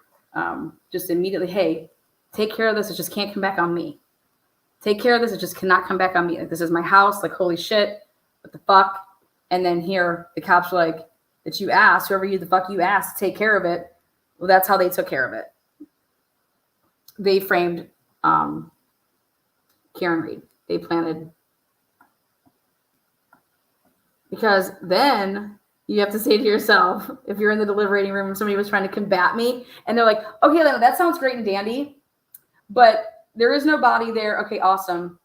just immediately, hey, take care of this. It just can't come back on me. Take care of this. It just cannot come back on me. Like, this is my house. Like, holy shit, what the fuck? And then here the cops are like, that you asked, whoever you the fuck you asked to take care of it. Well, that's how they took care of it. They framed Karen Reed. They planted. Because then you have to say to yourself, if you're in the deliberating room and somebody was trying to combat me, and they're like, okay, Lena, that sounds great and dandy, but there is no body there. Okay, awesome.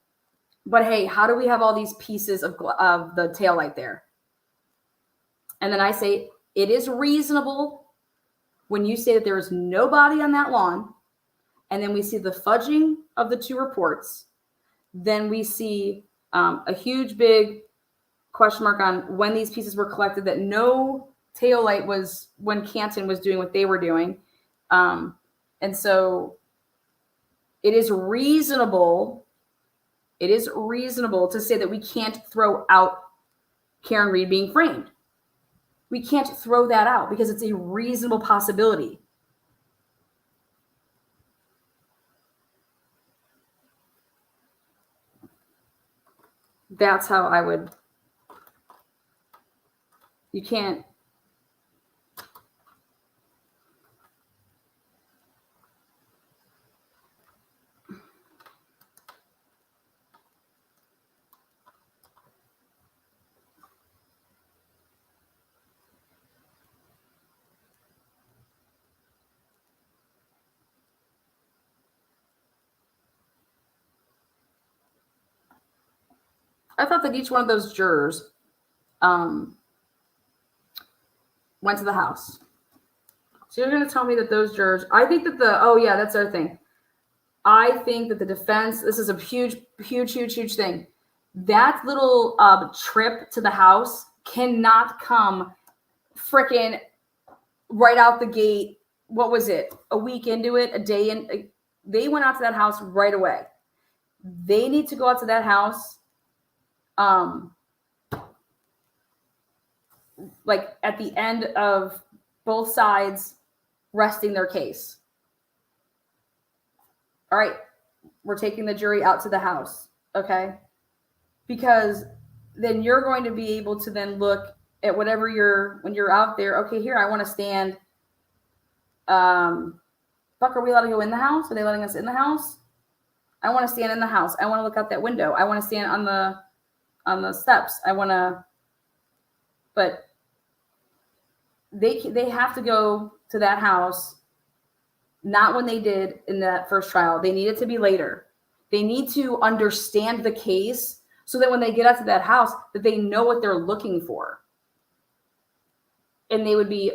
But hey, how do we have all these pieces of the taillight there? And then I say, it is reasonable when you say that there is no body on that lawn and then we see the fudging of the two reports. Then we see a huge big question mark on when these pieces were collected, that no taillight was when Canton was doing what they were doing. And so it is reasonable to say that we can't throw out Karen Reed being framed. We can't throw that out because it's a reasonable possibility. That's how I would. You can't. I thought that each one of those jurors went to the house. So you're going to tell me that those jurors, I think that that's our thing. I think that the defense, this is a huge thing. That little trip to the house cannot come freaking right out the gate. What was it? A week into it, a day in. They went out to that house right away. They need to go out to that house like at the end of both sides resting their case. All right, we're taking the jury out to the house, okay? Because then you're going to be able to then look at whatever when you're out there, okay, here, I want to stand. Fuck, are we allowed to go in the house? Are they letting us in the house? I want to stand in the house. I want to look out that window. I want to stand on the steps. I want to, but they have to go to that house, not when they did in that first trial. They need it to be later. They need to understand the case so that when they get out to that house, that they know what they're looking for. And they would be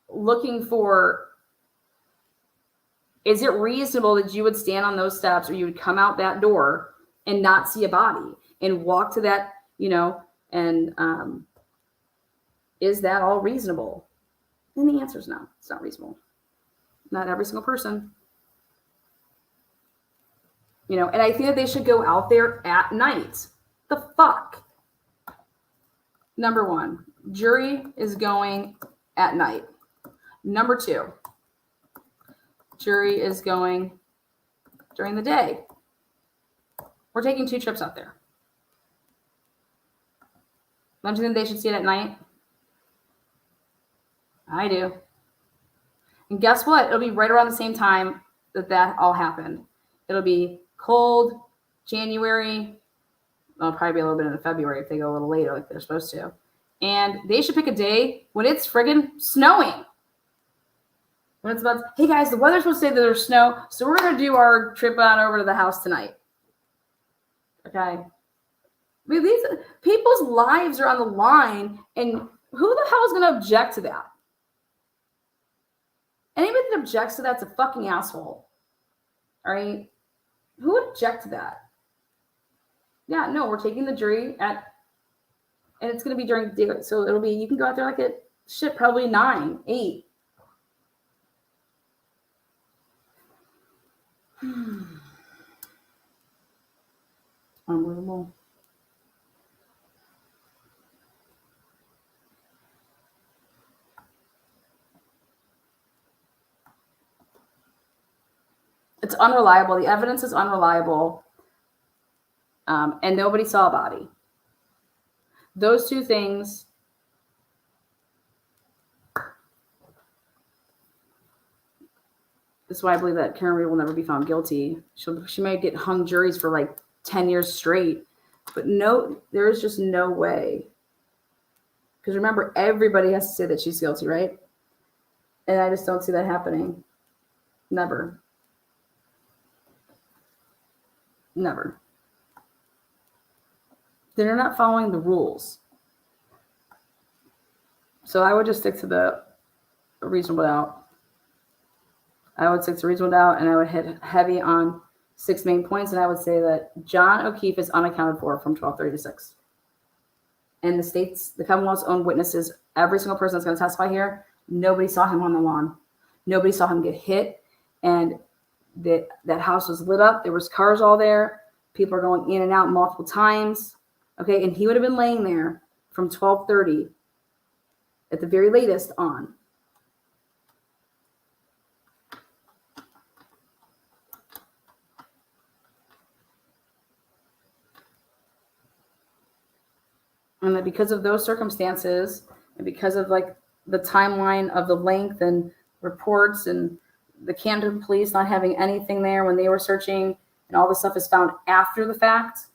looking for, is it reasonable that you would stand on those steps or you would come out that door and not see a body and walk to that, and is that all reasonable? And the answer is no, it's not reasonable. Not every single person. And I think that they should go out there at night. The fuck? Number one, jury is going at night. Number two, jury is going during the day. We're taking 2 trips out there. Don't you think they should see it at night? I do. And guess what? It'll be right around the same time that all happened. It'll be cold, January. It'll probably be a little bit in February if they go a little later like they're supposed to. And they should pick a day when it's friggin' snowing. When it's about, hey guys, the weather's supposed to say that there's snow, so we're going to do our trip on over to the house tonight. Okay? I mean, these people's lives are on the line, and who the hell is going to object to that? Anybody that objects to that's a fucking asshole. All right? Who would object to that? Yeah, no, we're taking the jury and it's going to be during daylight. So it'll be, you can go out there like at probably 9, 8. Unbelievable. It's unreliable. The evidence is unreliable. And nobody saw a body. Those 2 things. That's why I believe that Karen Reed will never be found guilty. She might get hung juries for like 10 years straight. But no, there is just no way. Because remember, everybody has to say that she's guilty, right? And I just don't see that happening. Never. Never. They're not following the rules. So I would just stick to the reasonable doubt. I would stick to reasonable doubt, and I would hit heavy on 6 main points, and I would say that John O'Keefe is unaccounted for from 12:30 to 6. And the Commonwealth's own witnesses, every single person that's going to testify here, nobody saw him on the lawn. Nobody saw him get hit, and that house was lit up. There was cars all there. People are going in and out multiple times. Okay, and he would have been laying there from 12:30 at the very latest on. And that because of those circumstances, and because of like the timeline of the length and reports and the Camden police not having anything there when they were searching, and all this stuff is found after the fact,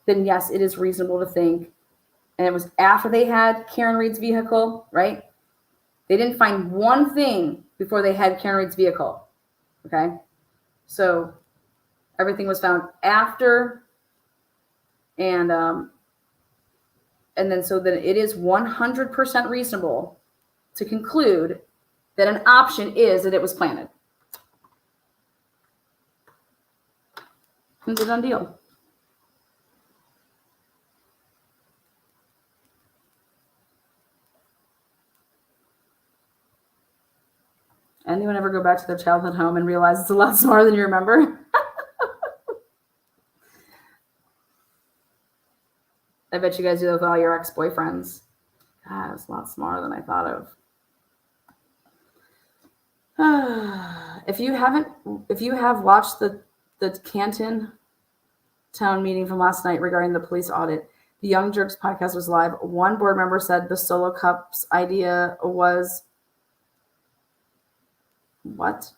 then yes, it is reasonable to think. And it was after they had Karen Reed's vehicle, right? They didn't find one thing before they had Karen Reed's vehicle. Okay. So everything was found after. And then so that it is 100% reasonable to conclude that an option is that it was planted. It's a done deal. Anyone ever go back to their childhood home and realize it's a lot smaller than you remember? I bet you guys do that with all your ex-boyfriends. God, it's a lot smaller than I thought of. If you have watched the Canton town meeting from last night regarding the police audit, the Young Jerks podcast was live. One board member said the solo cups idea was what?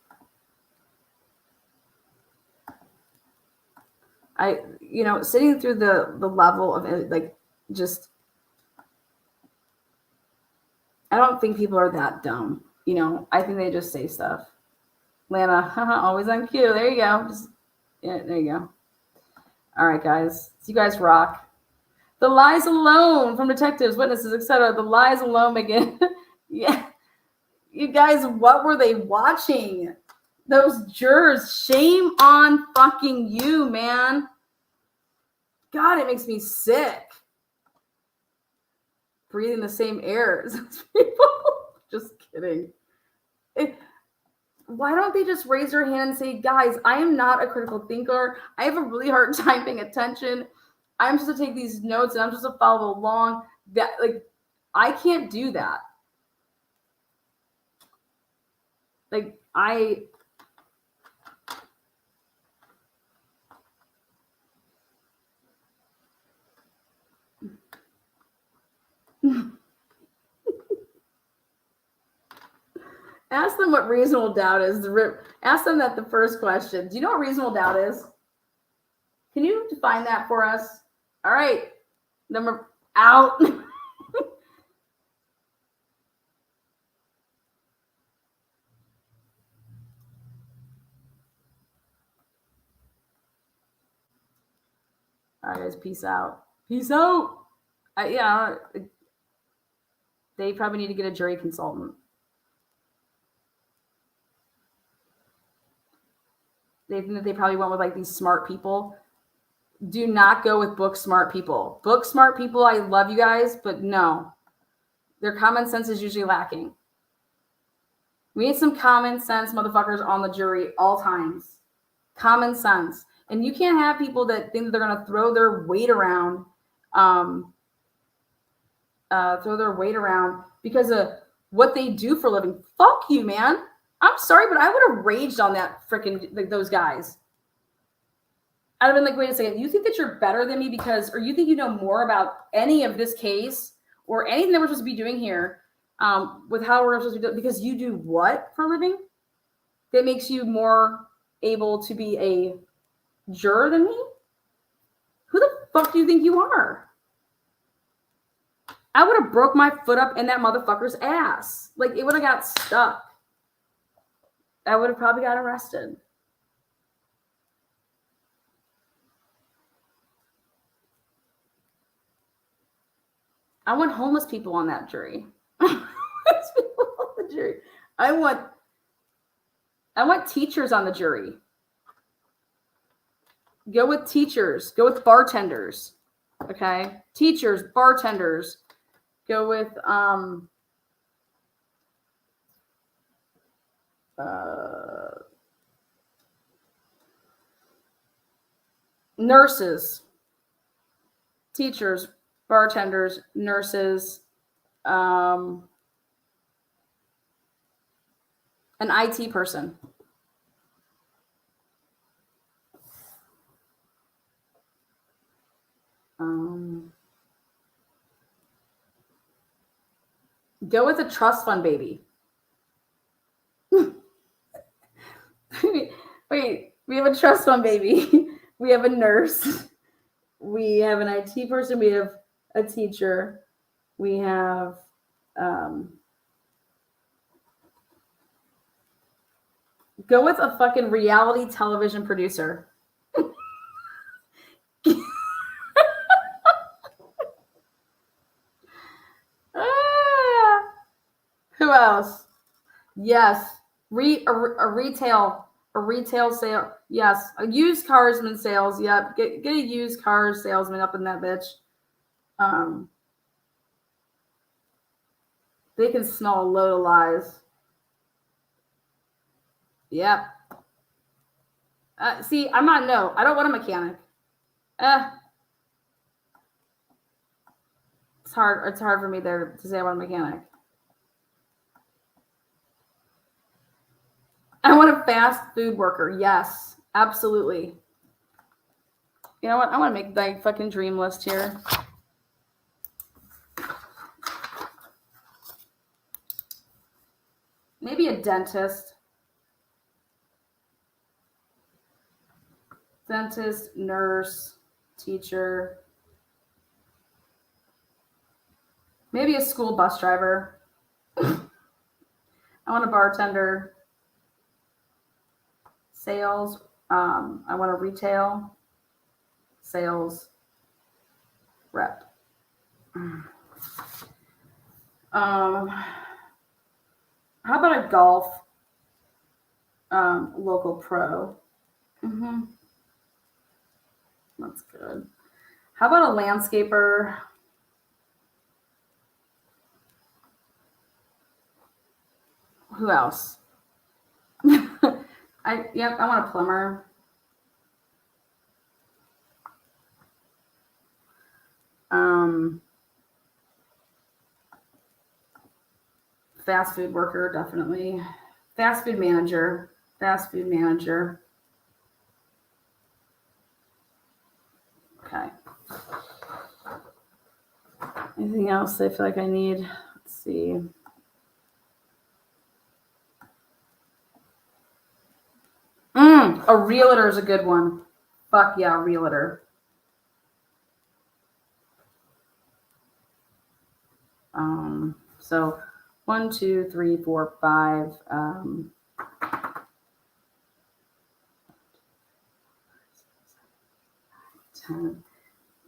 Sitting through the level of like, just, I don't think people are that dumb. I think they just say stuff. Lana, always on cue. There you go. There you go. All right, guys. You guys rock. The lies alone from detectives, witnesses, etc. The lies alone again. Yeah. You guys, what were they watching? Those jurors, shame on fucking you, man. God, it makes me sick. Breathing the same air as those people. Just kidding. Why don't they just raise their hand and say, guys, I am not a critical thinker. I have a really hard time paying attention. I'm supposed to take these notes and I'm supposed to follow along. I can't do that. Ask them what reasonable doubt is. Ask them that the first question. Do you know what reasonable doubt is? Can you define that for us? All right. Number out. All right, guys. Peace out. Peace out. They probably need to get a jury consultant. They probably went with like these smart people. Do not go with book smart people. Book smart people, I love you guys, but no. Their common sense is usually lacking. We need some common sense motherfuckers on the jury all times. Common sense. And you can't have people that think that they're going to throw their weight around because of what they do for a living. Fuck you, man. I'm sorry, but I would have raged on that freaking those guys. I'd have been like, wait a second, you think that you're better than me or you think you know more about any of this case or anything that we're supposed to be doing here with how we're supposed to be doing, because you do what for a living that makes you more able to be a juror than me? Who the fuck do you think you are? I would have broke my foot up in that motherfucker's ass. Like, it would have got stuck. I would have probably got arrested. I want homeless people on that jury. It's jury. I want teachers on the jury. Go with teachers. Go with bartenders. Okay? Teachers, bartenders. Go with nurses. Teachers, bartenders, nurses, an IT person. Go with a trust fund baby. Wait, we have a trust fund baby. We have a nurse. We have an IT person. We have a teacher. We have go with a fucking reality television producer. Who else? Yes. A retail sale. Yes. A used carsman sales. Yep. Get a used car salesman up in that bitch. They can smell a load of lies. Yep. See, I don't want a mechanic. It's hard for me there to say I want a mechanic. I want a fast food worker. Yes, absolutely. You know what? I want to make my fucking dream list here. Maybe a dentist. Dentist, nurse, teacher. Maybe a school bus driver. I want a bartender. Sales. I want a retail sales rep. How about a golf local pro? That's good. How about a landscaper? Who else? I want a plumber. Fast food worker, definitely. Fast food manager. Okay. Anything else I feel like I need? Let's see. A realtor is a good one. Fuck yeah, realtor. So 1, 2, 3, 4, 5. 10.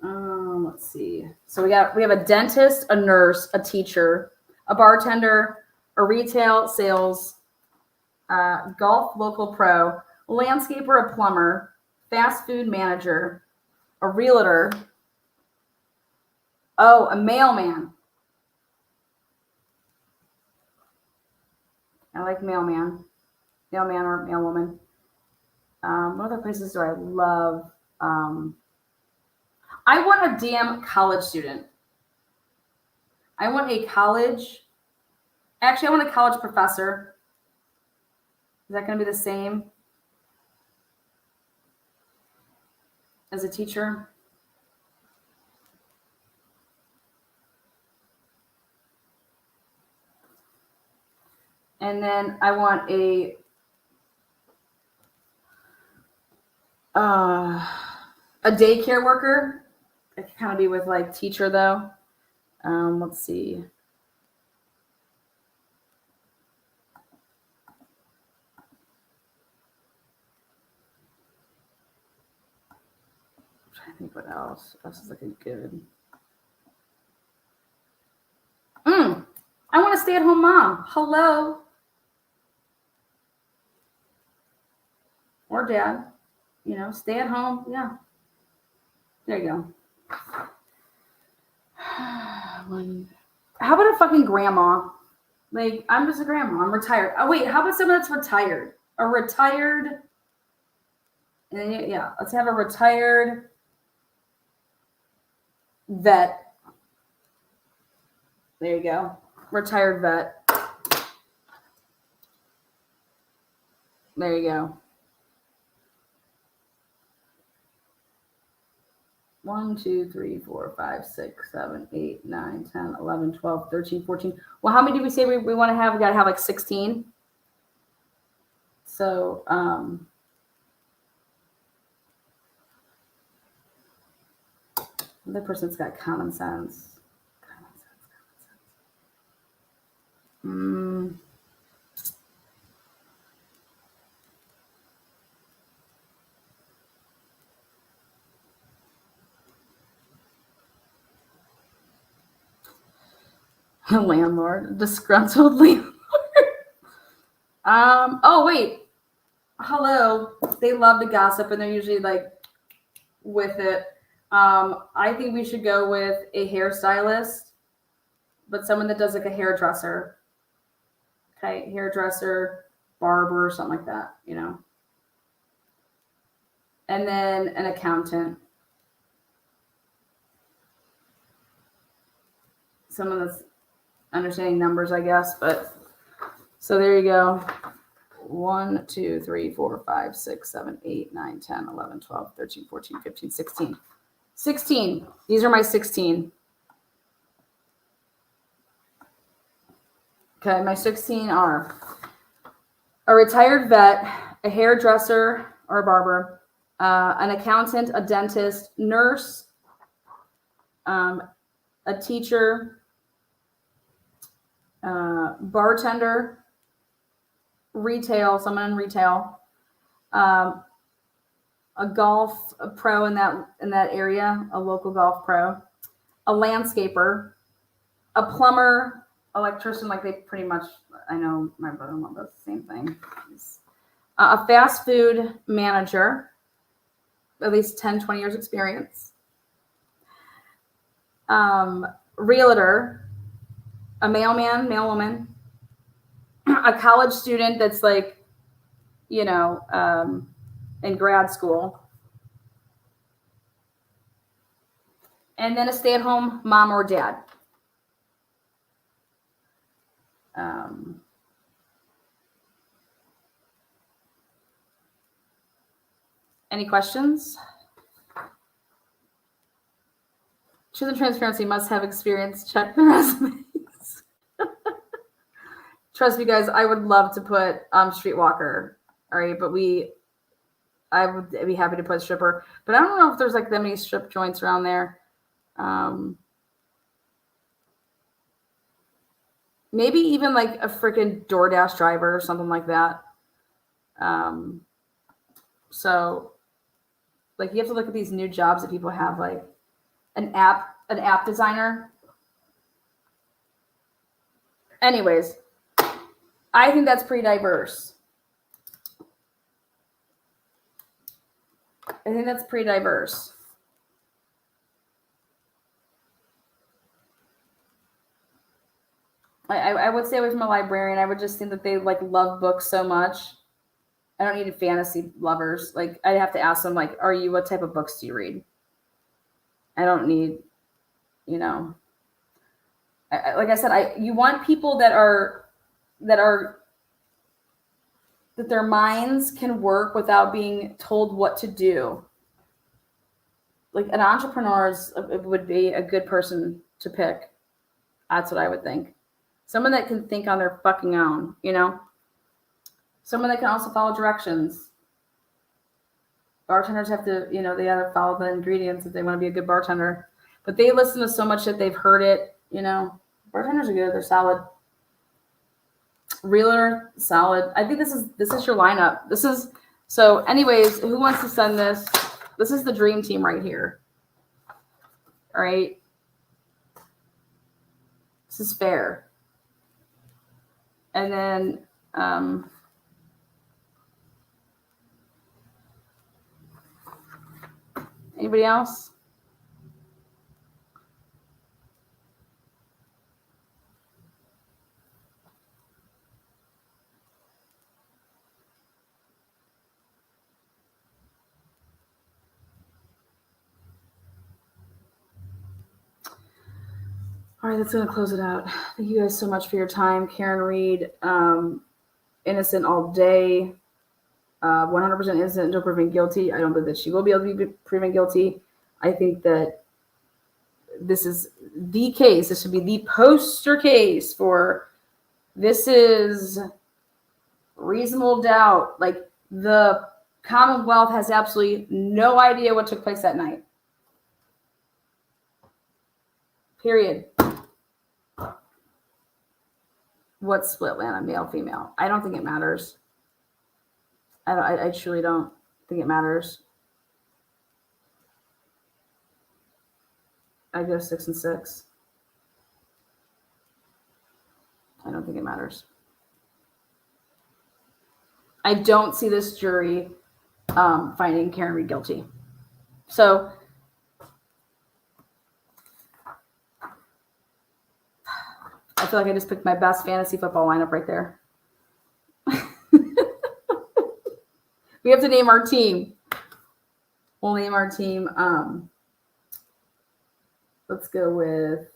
Let's see. So we have a dentist, a nurse, a teacher, a bartender, a retail sales, golf local pro, a landscaper, a plumber, fast food manager, a realtor. Oh, a mailman. I like mailman or mailwoman. What other places do I love? I want a damn college student. I want a college professor. Is that going to be the same as a teacher? And then I want a daycare worker. It can kind of be with like teacher though. Let's see. I'm trying to think what else. What else is looking good? I want a stay-at-home mom. Hello. Or dad. You know, stay at home. Yeah. There you go. How about a fucking grandma? Like, I'm just a grandma. I'm retired. Oh, wait. How about someone that's retired? A retired... Yeah, let's have a retired vet. There you go. Retired vet. There you go. 1, 2, 3, 4, 5, 6, 7, 8, 9, 10, 11, 12, 13, 14. Well, how many did we say we want to have? We got to have like 16. So, the person's got common sense. Landlord, disgruntled landlord. Oh wait, hello. They love to gossip, and they're usually like with it. I think we should go with a hairstylist, but someone that does like a hairdresser. Okay, hairdresser, barber, something like that, you know. And then an accountant. Someone that's understanding numbers, I guess, but so there you go. 1, 2, 3, 4, 5, 6, 7, 8, 9, 10, 11, 12, 13, 14, 15, 16. 16. These are my 16. Okay, my 16 are a retired vet, a hairdresser or a barber, an accountant, a dentist, nurse, a teacher, bartender, retail, someone in retail, a golf pro in that area, a local golf pro, a landscaper, a plumber, electrician, like they pretty much, I know my brother-in-law does the same thing. A fast food manager, at least 10, 20 years experience, realtor, a mailman, mailwoman, a college student that's like, you know, in grad school, and then a stay-at-home mom or dad. Any questions? Truth and transparency must have experience. Check the resumes. Trust me, guys, I would love to put streetwalker. All right, but I would be happy to put stripper. But I don't know if there's like that many strip joints around there. Maybe even like a freaking DoorDash driver or something like that. So like you have to look at these new jobs that people have, like an app designer. Anyways, I think that's pretty diverse. I think that's pretty diverse. I would stay away from a librarian. I would just think that they like love books so much. I don't need fantasy lovers. Like I'd have to ask them, like, what type of books do you read? I don't need, you know, like I said, you want people that their minds can work without being told what to do. Like an entrepreneur would be a good person to pick. That's what I would think. Someone that can think on their fucking own, you know? Someone that can also follow directions. Bartenders have to, you know, they got to follow the ingredients if they want to be a good bartender. But they listen to so much shit, they've heard it, you know? Bartenders are good. They're solid. Realtor, solid. I think this is your lineup. So anyways, who wants to send this? This is the dream team right here. All right. This is fair. And then anybody else? All right, that's going to close it out. Thank you guys so much for your time. Karen Reed, innocent all day, 100% innocent until proven guilty. I don't believe that she will be able to be proven guilty. I think that this is the case. This should be the poster case for this is reasonable doubt. Like, the Commonwealth has absolutely no idea what took place that night. Period. What split Lana, male, female? I don't think it matters. I truly don't think it matters. I go 6 and 6. I don't think it matters. I don't see this jury finding Karen Reed guilty. So I feel like I just picked my best fantasy football lineup right there. We have to name our team. We'll name our team. Let's go with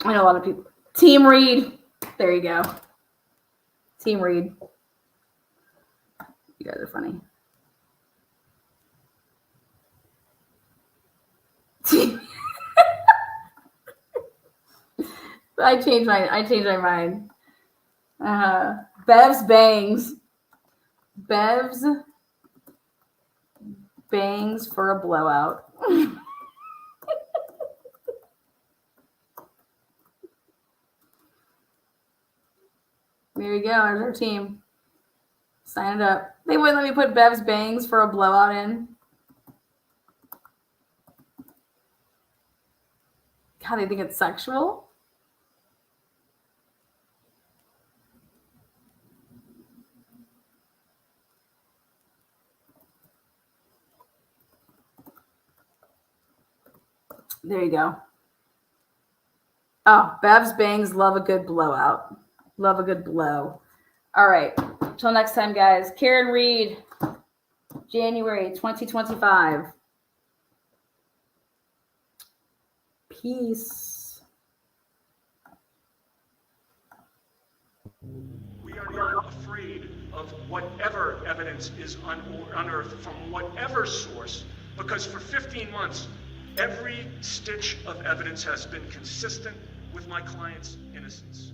I know a lot of people. Team Reed. There you go. Team Reed. You guys are funny. I changed my mind. Bev's bangs. Bev's bangs for a blowout. There you go. There's our team. Sign it up. They wouldn't let me put Bev's bangs for a blowout in. God, they think it's sexual. There you go. Oh, Bev's bangs love a good blowout. Love a good blow. All right. Till next time, guys. Karen Reed, January 2025. Peace. We are not afraid of whatever evidence is unearthed from whatever source, because for 15 months, every stitch of evidence has been consistent with my client's innocence.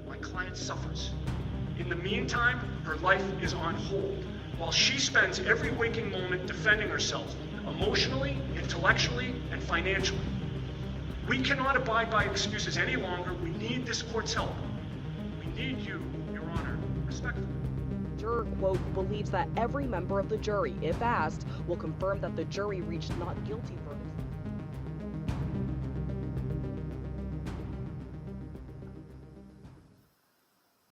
My client suffers. In the meantime, her life is on hold, while she spends every waking moment defending herself, emotionally, intellectually, and financially. We cannot abide by excuses any longer. We need this court's help. We need you, Your Honor, respectfully. Juror, quote, believes that every member of the jury, if asked, will confirm that the jury reached not guilty verdict.